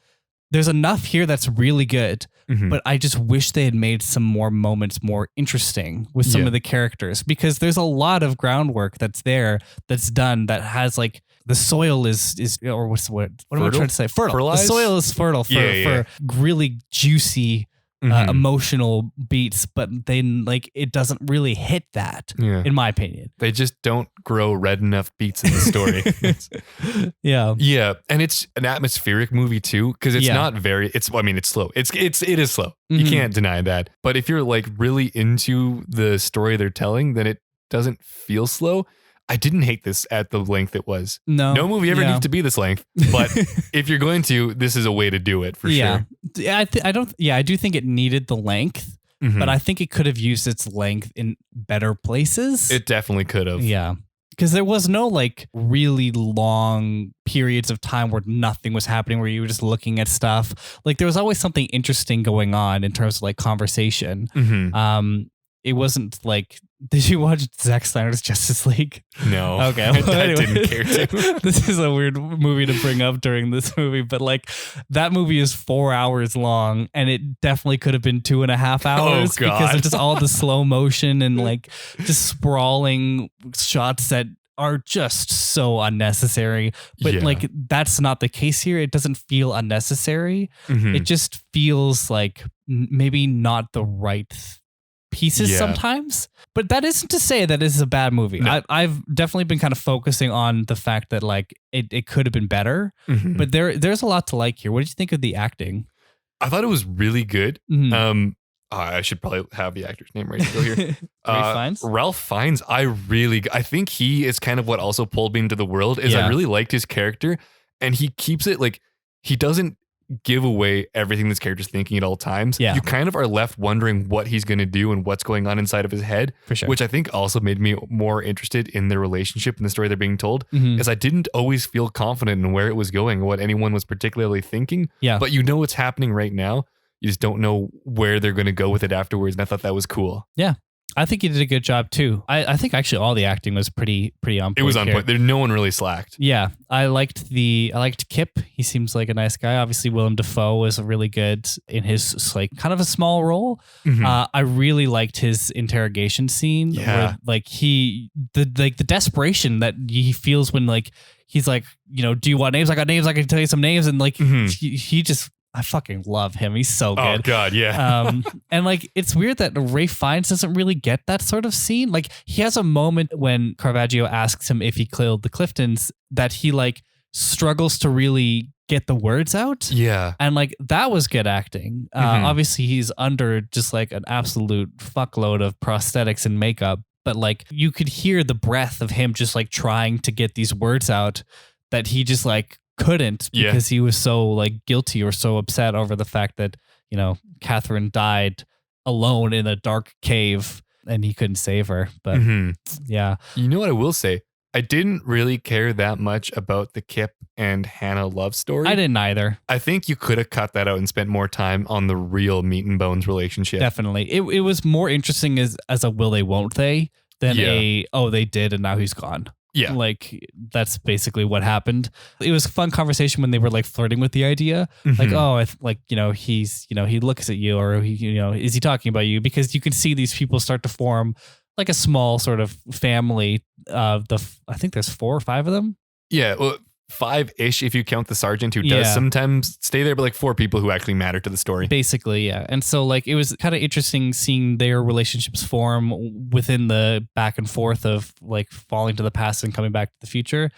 enough here that's really good, but I just wish they had made some more moments more interesting with some of the characters, because there's a lot of groundwork that's done that has like the soil is or what's the word? What am I trying to say? Fertile. Fertilized? The soil is fertile for really juicy emotional beats, but then like it doesn't really hit that in my opinion. They just don't grow red enough beats in the story. Yeah. And it's an atmospheric movie too, because it's not very, it's slow. It is slow. You can't deny that. But if you're like really into the story they're telling, then it doesn't feel slow. I didn't hate this at the length it was. No movie ever needs to be this length. But if you're going to, this is a way to do it for sure. Yeah, I do think it needed the length, but I think it could have used its length in better places. It definitely could have. Yeah. Because there was no like really long periods of time where nothing was happening, where you were just looking at stuff. Like there was always something interesting going on in terms of like conversation. It wasn't like, did you watch Zack Snyder's Justice League? No. Okay. Well, I didn't care to. This is a weird movie to bring up during this movie, but like that movie is 4 hours long and it definitely could have been 2.5 hours because of just all the slow motion and like just sprawling shots that are just so unnecessary. But like that's not the case here. It doesn't feel unnecessary. It just feels like maybe not the right pieces sometimes, but that isn't to say that this is a bad movie. No. I've definitely been kind of focusing on the fact that like it could have been better, but there's a lot to like here. What did you think of the acting? I thought it was really good. I should probably have the actor's name right here. Ralph Fiennes. I think he is kind of what also pulled me into the world. I really liked his character, and he keeps it like he doesn't give away everything this character's thinking at all times. You kind of are left wondering what he's going to do and what's going on inside of his head, for sure. Which I think also made me more interested in their relationship and the story they're being told, as I didn't always feel confident in where it was going or what anyone was particularly thinking. But you know what's happening right now. You just don't know where they're going to go with it afterwards. And I thought that was cool. Yeah. I think he did a good job too. I think actually all the acting was pretty on point. It was on point. No one really slacked. Yeah. I liked Kip. He seems like a nice guy. Obviously Willem Dafoe was really good in his like kind of a small role. I really liked his interrogation scene where like the desperation that he feels when like he's like, you know, do you want names? I got names. I can tell you some names. And like he just I fucking love him. He's so good. Oh God, yeah. And like, it's weird that Ralph Fiennes doesn't really get that sort of scene. Like, he has a moment when Caravaggio asks him if he killed the Cliftons that he like struggles to really get the words out. Yeah. And like, that was good acting. Obviously he's under just like an absolute fuckload of prosthetics and makeup, but like you could hear the breath of him just like trying to get these words out that he just like couldn't because he was so like guilty or so upset over the fact that, you know, Catherine died alone in a dark cave and he couldn't save her. But yeah. You know what I will say? I didn't really care that much about the Kip and Hana love story. I didn't either. I think you could have cut that out and spent more time on the real meat and bones relationship. Definitely. It was more interesting as a will they, won't they than they did and now he's gone. Yeah. Like, that's basically what happened. It was a fun conversation when they were like flirting with the idea. Like, oh, he looks at you or is he talking about you? Because you can see these people start to form like a small sort of family. I think there's 4 or 5 of them. Yeah. Well, 5-ish if you count the sergeant who does sometimes stay there, but like 4 people who actually matter to the story. Basically, yeah. And so like it was kind of interesting seeing their relationships form within the back and forth of like falling to the past and coming back to the future.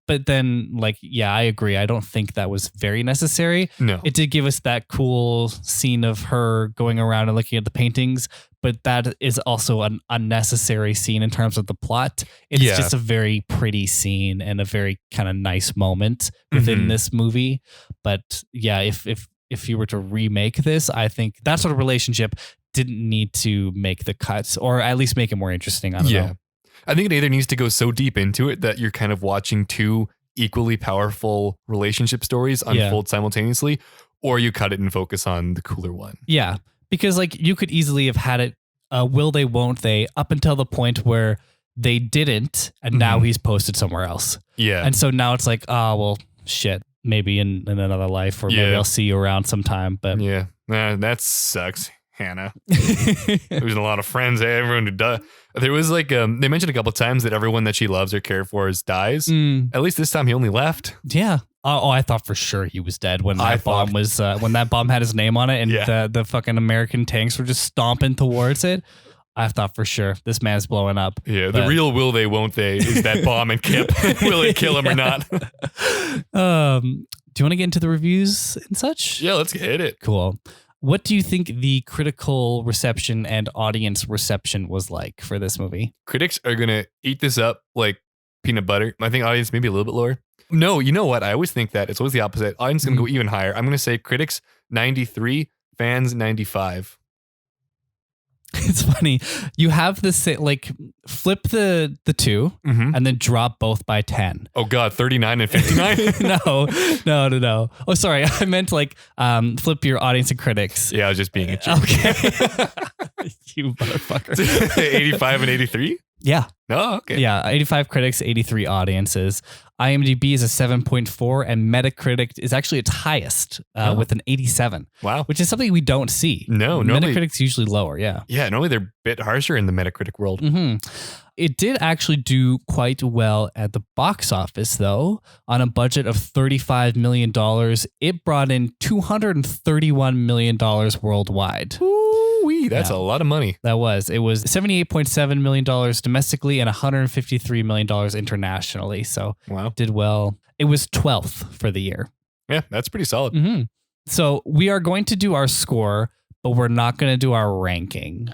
But then like, yeah, I agree. I don't think that was very necessary. No. It did give us that cool scene of her going around and looking at the paintings, but that is also an unnecessary scene in terms of the plot. It's just a very pretty scene and a very kind of nice moment within this movie. But yeah, if you were to remake this, I think that sort of relationship didn't need to make the cuts or at least make it more interesting. I don't know. I think it either needs to go so deep into it that you're kind of watching 2 equally powerful relationship stories unfold simultaneously, or you cut it and focus on the cooler one. Yeah, because like you could easily have had it will they, won't they, up until the point where they didn't, and now he's posted somewhere else. Yeah. And so now it's like, oh, well, shit, maybe in another life, or maybe I'll see you around sometime. But yeah, that sucks. Hana. Losing a lot of friends. Everyone who does. There was like they mentioned a couple times that everyone that she loves or cares for dies. At least this time he only left. Yeah. Oh, I thought for sure he was dead when that bomb was when that bomb had his name on it and the fucking American tanks were just stomping towards it. I thought for sure this man's blowing up. Yeah, the real will they, won't they is that bomb and Kip. Will it kill him or not? Do you want to get into the reviews and such? Yeah, let's hit it. Cool. What do you think the critical reception and audience reception was like for this movie? Critics are going to eat this up like peanut butter. I think audience maybe a little bit lower. No, you know what? I always think that. It's always the opposite. Audience is going to go even higher. I'm going to say critics 93, fans 95. It's funny. You have this like flip the 2 and then drop both by 10. Oh God, 39 and 59? No. Oh, sorry. I meant like flip your audience and critics. Yeah, I was just being a jerk. Okay. You motherfucker. 85 and 83? Yeah. Oh, okay. Yeah, 85 critics, 83 audiences. IMDb is a 7.4 and Metacritic is actually its highest with an 87. Wow. Which is something we don't see. No, normally Metacritic's usually lower, yeah. Yeah, normally they're a bit harsher in the Metacritic world. It did actually do quite well at the box office, though. On a budget of $35 million, it brought in $231 million worldwide. Ooh-wee, that's a lot of money. That was. It was $78.7 million domestically and $153 million internationally. So did well. It was 12th for the year. Yeah, that's pretty solid. So we are going to do our score, but we're not going to do our ranking.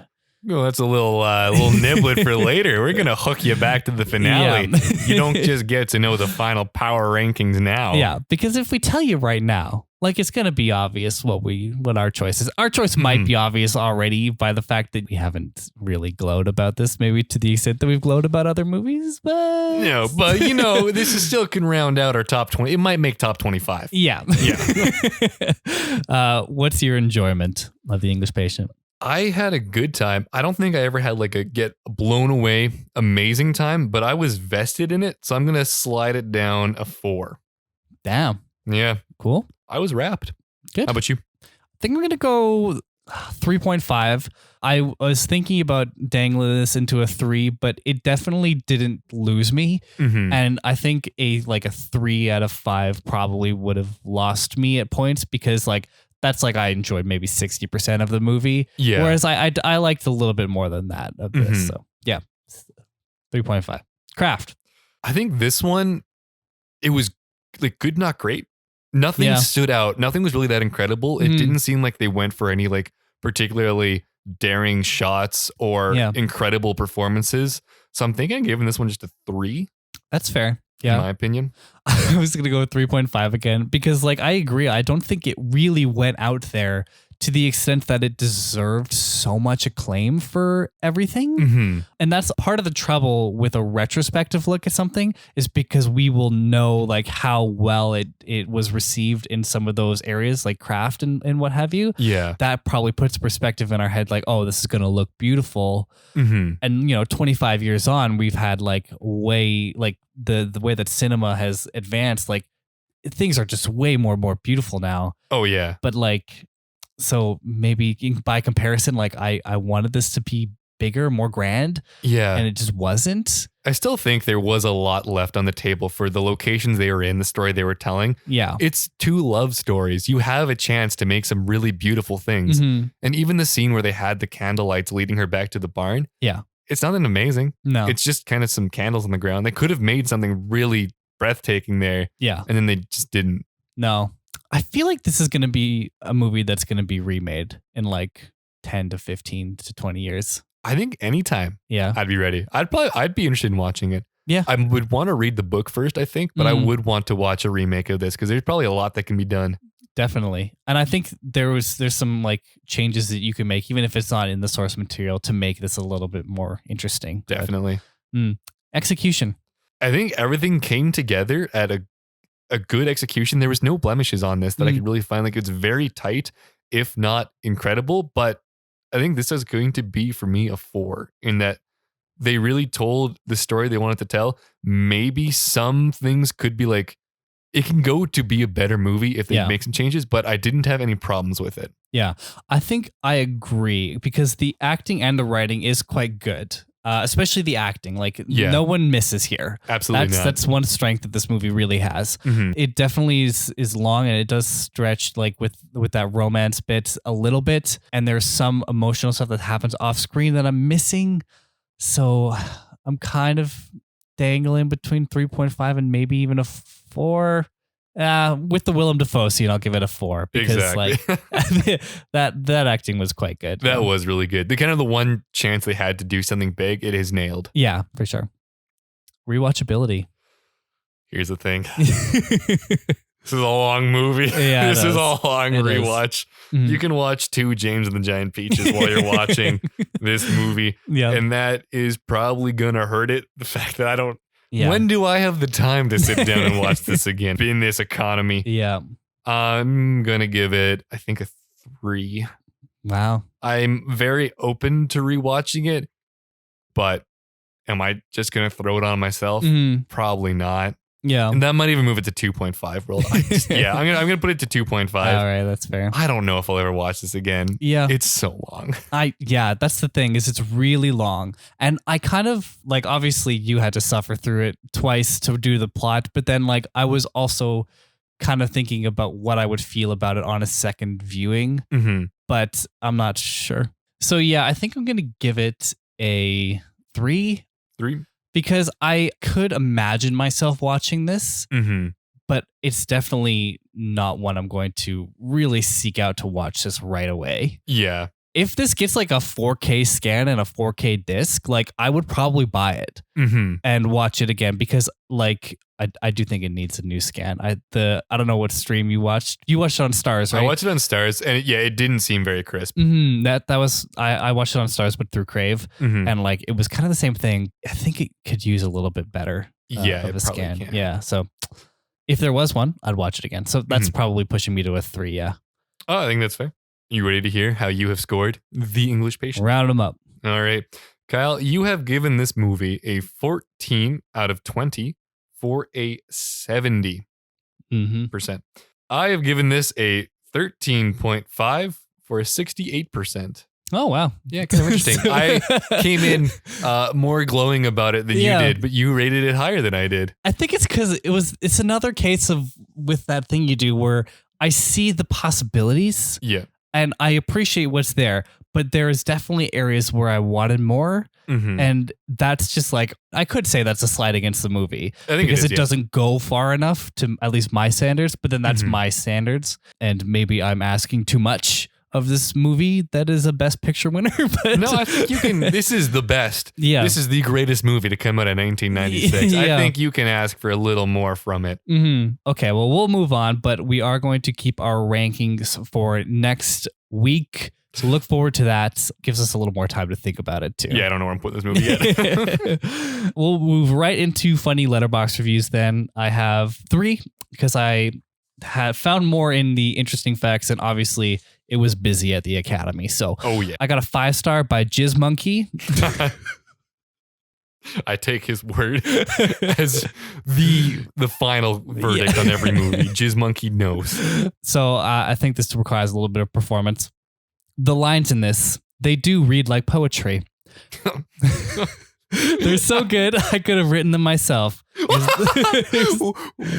Well, that's a little niblet for later. We're going to hook you back to the finale. Yeah. You don't just get to know the final power rankings now. Yeah, because if we tell you right now, like it's going to be obvious what our choice is. Our choice might be obvious already by the fact that we haven't really glowed about this, maybe to the extent that we've glowed about other movies, but... No, but this is still can round out our top 20. It might make top 25. Yeah. What's your enjoyment of The English Patient? I had a good time. I don't think I ever had like a get blown away amazing time, but I was vested in it. So I'm going to slide it down a 4. Damn. Yeah. Cool. I was wrapped. Good. How about you? I think I'm going to go 3.5. I was thinking about dangling this into a 3, but it definitely didn't lose me. And I think a 3 out of 5 probably would have lost me at points because like that's like I enjoyed maybe 60% of the movie. Yeah. Whereas I liked a little bit more than that of this. So yeah, 3.5. Craft. I think this one, it was like good, not great. Nothing stood out. Nothing was really that incredible. It didn't seem like they went for any like particularly daring shots or incredible performances. So I'm thinking I'm giving this one just a 3. That's fair. Yeah. In my opinion. I was going to go with 3.5 again because like I agree. I don't think it really went out there to the extent that it deserved so much acclaim for everything. And that's part of the trouble with a retrospective look at something is because we will know like how well it was received in some of those areas like craft and what have you. Yeah. That probably puts perspective in our head like, oh, this is going to look beautiful. And, 25 years on, we've had like way like the way that cinema has advanced, like things are just way more beautiful now. Oh, yeah. But like, so maybe by comparison, like I wanted this to be bigger, more grand. Yeah. And it just wasn't. I still think there was a lot left on the table for the locations they were in, the story they were telling. Yeah. It's 2 love stories. You have a chance to make some really beautiful things. And even the scene where they had the candlelights leading her back to the barn. Yeah. It's nothing amazing. No. It's just kind of some candles on the ground. They could have made something really breathtaking there. Yeah. And then they just didn't. No. I feel like this is going to be a movie that's going to be remade in like 10 to 15 to 20 years. I think anytime. Yeah. I'd be ready. I'd be interested in watching it. Yeah. I would want to read the book first, I think, but I would want to watch a remake of this because there's probably a lot that can be done. Definitely. And I think there's some like changes that you can make, even if it's not in the source material, to make this a little bit more interesting. Definitely. But, execution. I think everything came together at a good execution. There was no blemishes on this that I could really find. Like it's very tight, if not incredible. But I think this is going to be for me a 4 in that they really told the story they wanted to tell. Maybe some things could be like, it can go to be a better movie if they make some changes, but I didn't have any problems with it. Yeah, I think I agree because the acting and the writing is quite good. Especially the acting, like no one misses here. Absolutely not. That's one strength that this movie really has. It definitely is long and it does stretch like with that romance bit a little bit. And there's some emotional stuff that happens off screen that I'm missing. So I'm kind of dangling between 3.5 and maybe even a 4. With the Willem Dafoe scene, I'll give it a 4 because like that acting was quite good. That was really good. The kind of the one chance they had to do something big, it is nailed. Yeah, for sure. Rewatchability. Here's the thing. This is a long movie. Yeah, this is a long rewatch. You can watch 2 James and the Giant Peaches while you're watching this movie. Yeah. And that is probably gonna hurt it. The fact that I don't. Yeah. When do I have the time to sit down and watch this again in this economy? Yeah. I'm going to give it, I think, a 3. Wow. I'm very open to rewatching it, but am I just going to throw it on myself? Probably not. Yeah. And that might even move it to 2.5. I'm going to put it to 2.5. All right, that's fair. I don't know if I'll ever watch this again. Yeah. It's so long. That's the thing is it's really long. And I kind of like, obviously you had to suffer through it twice to do the plot, but then like I was also kind of thinking about what I would feel about it on a second viewing, but I'm not sure. So yeah, I think I'm going to give it a 3. 3? Because I could imagine myself watching this, but it's definitely not one I'm going to really seek out to watch this right away. Yeah. If this gets like a 4K scan and a 4K disc, like I would probably buy it and watch it again because like I do think it needs a new scan. I don't know what stream you watched. You watched it on Stars, right? I watched it on Stars and it didn't seem very crisp. That was I watched it on Stars but through Crave and like it was kind of the same thing. I think it could use a little bit better of a scan. Can. Yeah, so if there was one, I'd watch it again. So that's probably pushing me to a 3, yeah. Oh, I think that's fair. You ready to hear how you have scored The English Patient? Round them up. All right. Kyle, you have given this movie a 14 out of 20 for a 70%. I have given this a 13.5 for a 68%. Oh, wow. Yeah, kind of interesting. I came in more glowing about it than you did, but you rated it higher than I did. I think it's because it's another case of with that thing you do where I see the possibilities. Yeah. And I appreciate what's there, but there is definitely areas where I wanted more. Mm-hmm. And that's just like, I could say that's a slight against the movie. I think because it doesn't go far enough to at least my standards, but then that's my standards. And maybe I'm asking too much of this movie that is a Best Picture winner. But no, I think you can. This is the best. Yeah. This is the greatest movie to come out in 1996. Yeah. I think you can ask for a little more from it. Mm-hmm. Okay, well, we'll move on, but we are going to keep our rankings for next week. So look forward to that. Gives us a little more time to think about it too. Yeah, I don't know where I'm putting this movie yet. We'll move right into funny letterbox reviews then. I have 3 because I have found more in the interesting facts, and obviously it was busy at the Academy. So I got a 5-star by Jizz Monkey. I take his word as the final verdict on every movie. Jizz Monkey knows. So I think this requires a little bit of performance. The lines in this, they do read like poetry. They're so good, I could have written them myself.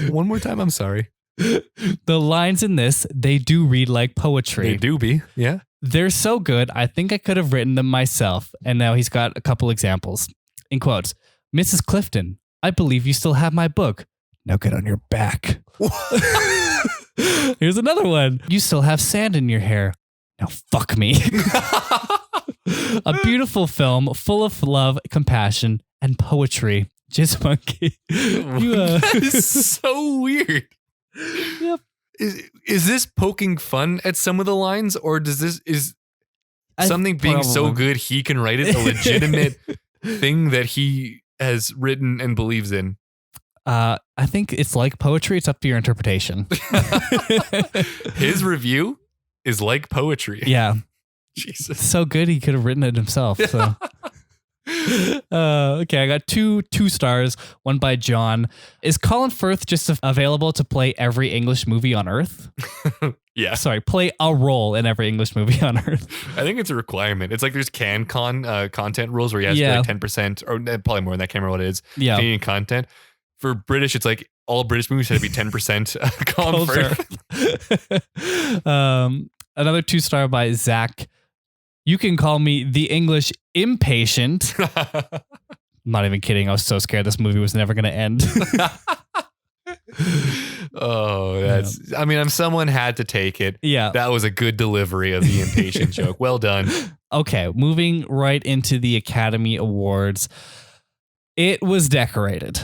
One more time, I'm sorry. The lines in this, they do read like poetry. They do be, yeah. They're so good, I think I could have written them myself. And now he's got a couple examples. In quotes, Mrs. Clifton, I believe you still have my book. Now get on your back. Here's another one. You still have sand in your hair. Now fuck me. A beautiful film full of love, compassion, and poetry. Jizz Monkey. That is so weird. Yep. Is this poking fun at some of the lines, or is something being so good he can write it a legitimate thing that he has written and believes in? I think it's like poetry. It's up to your interpretation. His review is like poetry. Yeah. Jesus. So good he could have written it himself. So. Okay, I got two stars. One by John. Is Colin Firth just available to play every English movie on Earth? Yeah. Sorry, play a role in every English movie on Earth. I think it's a requirement. It's like there's content rules where he has to be like 10%, or probably more than that, can't remember what it is. Yeah. Canadian content. For British, it's like all British movies have to be 10% Colin Firth. Another 2-star by Zach. You can call me the English impatient. I'm not even kidding. I was so scared this movie was never going to end. I mean, someone had to take it. Yeah. That was a good delivery of the impatient joke. Well done. Okay, moving right into the Academy Awards. It was decorated.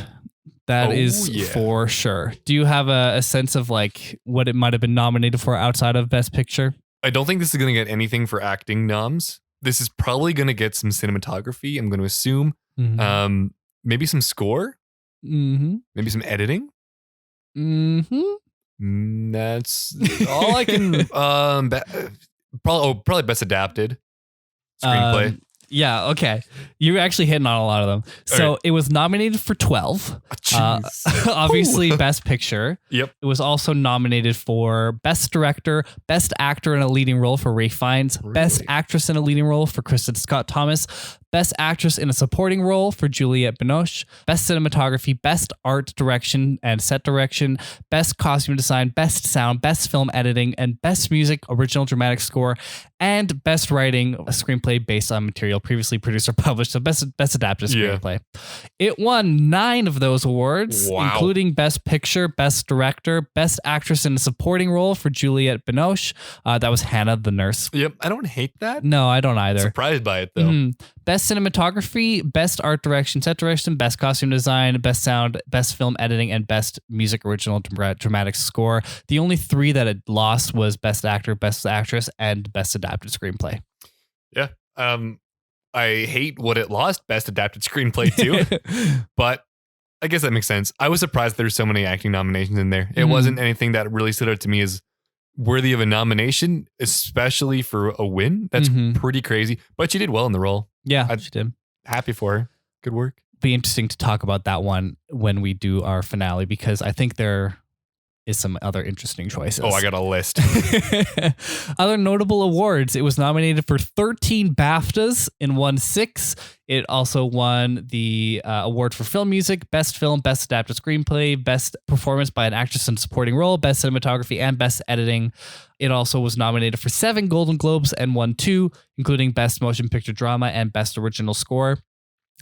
That is for sure. Do you have a sense of like what it might have been nominated for outside of Best Picture? I don't think this is going to get anything for acting noms. This is probably going to get some cinematography, I'm going to assume. Mm-hmm. Maybe some score. Mm-hmm. Maybe some editing. Mm-hmm. That's all I can. Probably best adapted screenplay. Yeah, okay. You're actually hitting on a lot of them. So it was nominated for 12. Obviously, Best Picture. Yep. It was also nominated for Best Director, Best Actor in a Leading Role for Ralph Fiennes, Best Actress in a Leading Role for Kristin Scott Thomas, Best Actress in a Supporting Role for Juliette Binoche, Best Cinematography, Best Art Direction and Set Direction, Best Costume Design, Best Sound, Best Film Editing, and Best Music Original Dramatic Score, and Best Writing, a screenplay based on material previously produced or published, so Best Adapted Screenplay. It won 9 of those awards, including Best Picture, Best Director, Best Actress in a Supporting Role for Juliette Binoche. That was Hana, the nurse. Yep, I don't hate that. No, I don't either. Surprised by it, though. Best Cinematography, Best Art Direction, Set Direction, Best Costume Design, Best Sound, Best Film Editing, and Best Music Original Dramatic Score. The only 3 that it lost was Best Actor, Best Actress, and Best Adapted Screenplay. Yeah. I hate what it lost, Best Adapted Screenplay too, but I guess that makes sense. I was surprised there were so many acting nominations in there. It wasn't anything that really stood out to me as worthy of a nomination, especially for a win. That's pretty crazy, but she did well in the role. Yeah, she did. Happy for her. Good work. Be interesting to talk about that one when we do our finale, because I think they're is some other interesting choices. Oh, I got a list. Other notable awards. It was nominated for 13 BAFTAs and won 6. It also won the award for film music, best film, best adapted screenplay, best performance by an actress in a supporting role, best cinematography, and best editing. It also was nominated for 7 Golden Globes and won 2, including best motion picture drama and best original score.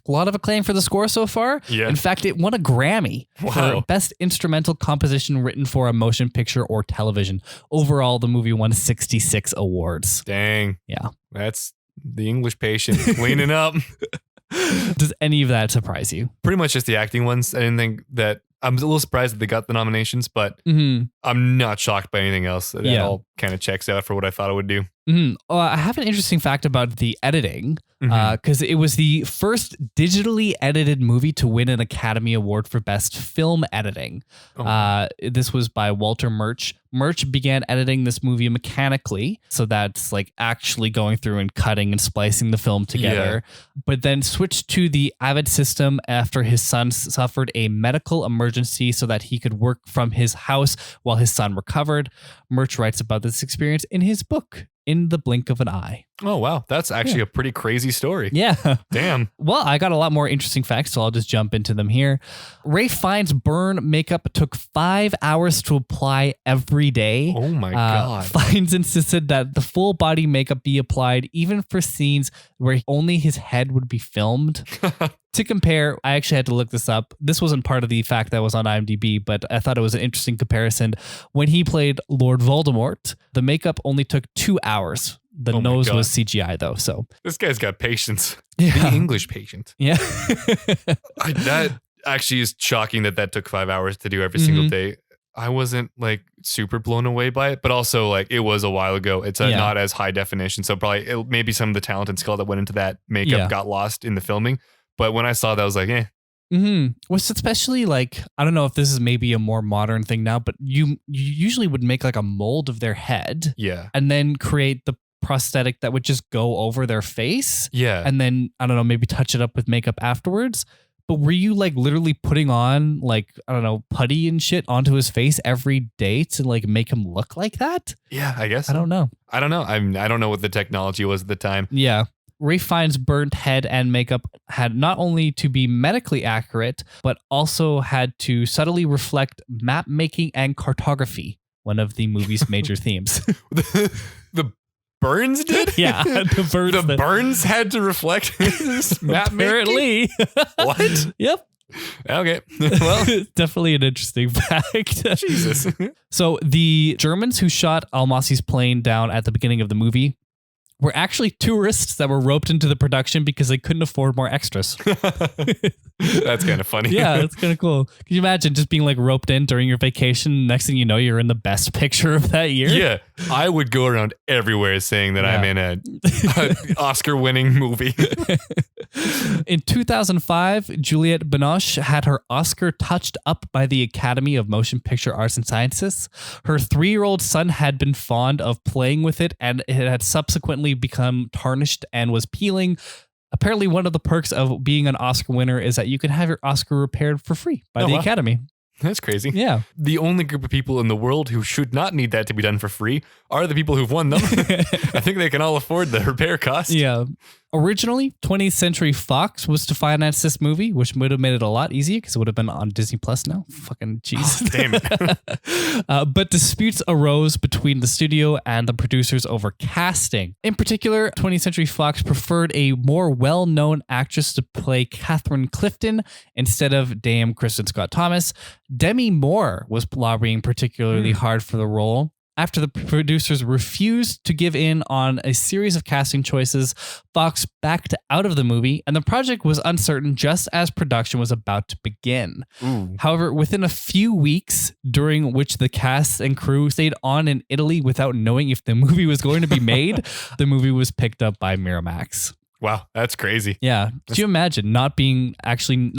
A lot of acclaim for the score so far. Yeah. In fact, it won a Grammy for Best Instrumental Composition Written for a Motion Picture or Television. Overall, the movie won 66 awards. Dang. Yeah. That's The English Patient cleaning up. Does any of that surprise you? Pretty much just the acting ones. I didn't think that. I'm a little surprised that they got the nominations, but I'm not shocked by anything else. That all kind of checks out for what I thought it would do. I have an interesting fact about the editing, because it was the first digitally edited movie to win an Academy Award for Best Film Editing. This was by Walter Murch. Murch began editing this movie mechanically, so that's like actually going through and cutting and splicing the film together, but then switched to the Avid system after his son suffered a medical emergency so that he could work from his house while his son recovered. Murch writes about this experience in his book, In the Blink of an Eye. Oh, wow. That's actually a pretty crazy story. Yeah. Damn. Well, I got a lot more interesting facts, so I'll just jump into them here. Ralph Fiennes' burn makeup took 5 hours to apply every day. Oh my God. Fiennes insisted that the full body makeup be applied even for scenes where only his head would be filmed. To compare, I actually had to look this up. This wasn't part of the fact that was on IMDb, but I thought it was an interesting comparison. When he played Lord Voldemort, the makeup only took 2 hours. The nose was CGI though, so this guy's got patience. Yeah. The English Patient. Yeah. That actually is shocking that took 5 hours to do every single day. I wasn't like super blown away by it, but also like it was a while ago. It's not as high definition, so probably maybe some of the talent and skill that went into that makeup got lost in the filming. But when I saw that, I was like, eh. Was especially like, I don't know if this is maybe a more modern thing now, but you usually would make like a mold of their head, and then create the prosthetic that would just go over their face, and then I don't know, maybe touch it up with makeup afterwards. But were you like literally putting on like, I don't know, putty and shit onto his face every day to like make him look like that? Yeah, I guess. I don't know. I don't know what the technology was at the time. Yeah. Ralph Fiennes' burnt head and makeup had not only to be medically accurate, but also had to subtly reflect map making and cartography, one of the movie's major themes. The Burns did? Yeah, the Burns had to reflect his map apparently. What? Yep. Okay. Well, definitely an interesting fact. Jesus. So the Germans who shot Almasy's plane down at the beginning of the movie were actually tourists that were roped into the production because they couldn't afford more extras. That's kind of funny. Yeah, that's kind of cool. Can you imagine just being like roped in during your vacation? Next thing you know, you're in the best picture of that year. Yeah, I would go around everywhere saying that I'm in a Oscar-winning movie. In 2005, Juliette Binoche had her Oscar touched up by the Academy of Motion Picture Arts and Sciences. Her 3-year-old son had been fond of playing with it, and it had subsequently become tarnished and was peeling. Apparently, one of the perks of being an Oscar winner is that you can have your Oscar repaired for free by the Academy. That's crazy. Yeah. The only group of people in the world who should not need that to be done for free are the people who've won them. I think they can all afford the repair cost. Yeah. Originally, 20th Century Fox was to finance this movie, which would have made it a lot easier because it would have been on Disney Plus now. Fucking Jesus. Damn it. But disputes arose between the studio and the producers over casting. In particular, 20th Century Fox preferred a more well-known actress to play Catherine Clifton instead of Dame Kristin Scott Thomas. Demi Moore was lobbying particularly hard for the role. After the producers refused to give in on a series of casting choices, Fox backed out of the movie, and the project was uncertain just as production was about to begin. However, within a few weeks, during which the cast and crew stayed on in Italy without knowing if the movie was going to be made, the movie was picked up by Miramax. Wow, that's crazy. Yeah. Could you imagine not actually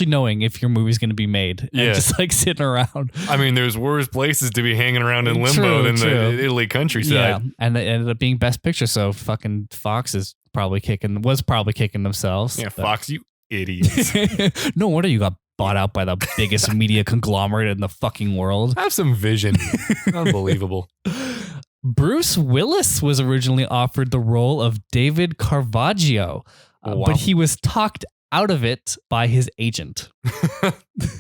knowing if your movie's going to be made and just like sitting around? I mean, there's worse places to be hanging around in limbo than the Italy countryside. Yeah, and it ended up being Best Picture, so fucking Fox was probably kicking themselves. Yeah, Fox, you idiots. No wonder you got bought out by the biggest media conglomerate in the fucking world. Have some vision. Unbelievable. Bruce Willis was originally offered the role of David Caravaggio, but he was talked out of it by his agent.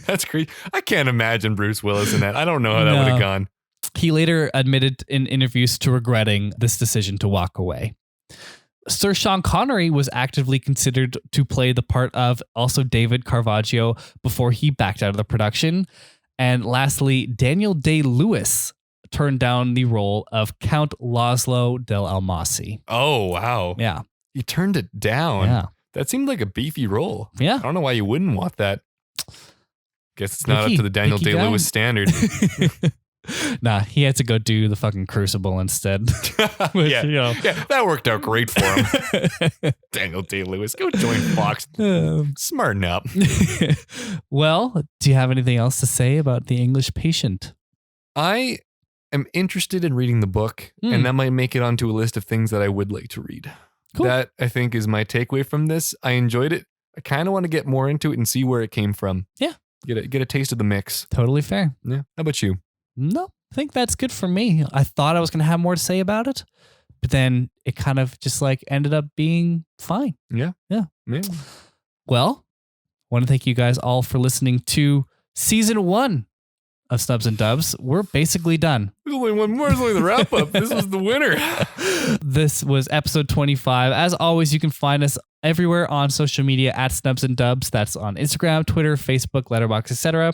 That's crazy. I can't imagine Bruce Willis in that. I don't know how that would have gone. He later admitted in interviews to regretting this decision to walk away. Sir Sean Connery was actively considered to play the part of also David Caravaggio before he backed out of the production. And lastly, Daniel Day-Lewis turned down the role of Count Laszlo de Almasy. Oh, wow. Yeah. He turned it down. Yeah. That seemed like a beefy role. Yeah. I don't know why you wouldn't want that. Guess it's not up to the Daniel Day-Lewis standard. Nah, he had to go do the fucking Crucible instead. Which, yeah, that worked out great for him. Daniel Day-Lewis, go join Fox. Smarten up. Well, do you have anything else to say about The English Patient? I am interested in reading the book, and that might make it onto a list of things that I would like to read. Cool. That, I think, is my takeaway from this. I enjoyed it. I kind of want to get more into it and see where it came from. Yeah. Get a taste of the mix. Totally fair. Yeah. How about you? No, I think that's good for me. I thought I was going to have more to say about it, but then it kind of just like ended up being fine. Yeah. Well, I want to thank you guys all for listening to season 1 of Snubs and Dubs. We're basically done. There's only one more. There's only the wrap up. This was the winner. This was episode 25. As always, you can find us everywhere on social media at Snubs and Dubs. That's on Instagram, Twitter, Facebook, Letterboxd, etc.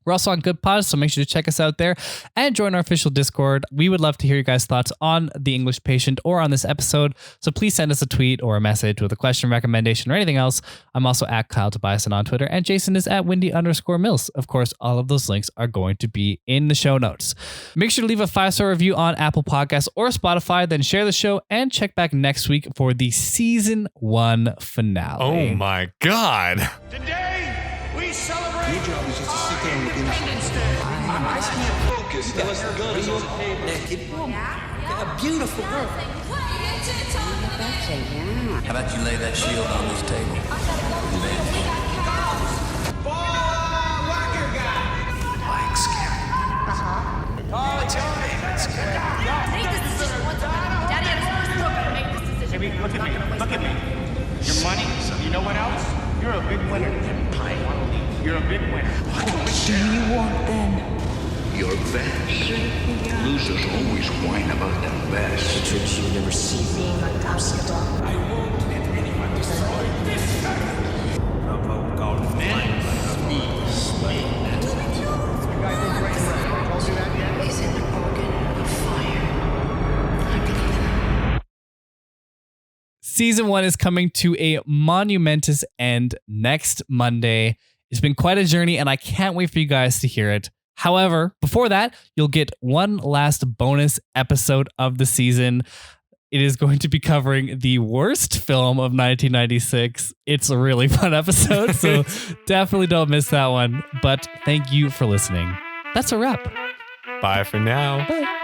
We're also on Good Pods, so make sure to check us out there and join our official Discord. We would love to hear your guys' thoughts on The English Patient or on this episode, so please send us a tweet or a message with a question, recommendation, or anything else. I'm also at Kyle Tobiason on Twitter, and Jason is at Windy_Mills. Of course, all of those links are going to be in the show notes. Make sure to leave a 5-star review on Apple Podcasts or Spotify, then share the show, and check back next week for the season 1 finale. Oh my God. Today, we celebrate. Your job is just to sit there and look Independence Day. I can't focus. You got guns on the table. Naked woman. A beautiful girl. How about you lay that shield on this table? Walker guy. Like scary. What's your favorite scary? Make this decision once and for all. Daddy had his first stroke and make this decision. Baby, look at me. Look at me. Your money, you know what else? You're a big winner. You're a big winner. What do you want then? Your best. Losers always whine about their best. The tricks you never see. I won't let anyone destroy this earth. Provoke all men. Is an organ of fire. Season 1 is coming to a monumentous end next Monday. It's been quite a journey, and I can't wait for you guys to hear it. However, before that, you'll get one last bonus episode of the season. It is going to be covering the worst film of 1996. It's a really fun episode, so definitely don't miss that one. But thank you for listening. That's a wrap. Bye for now. Bye.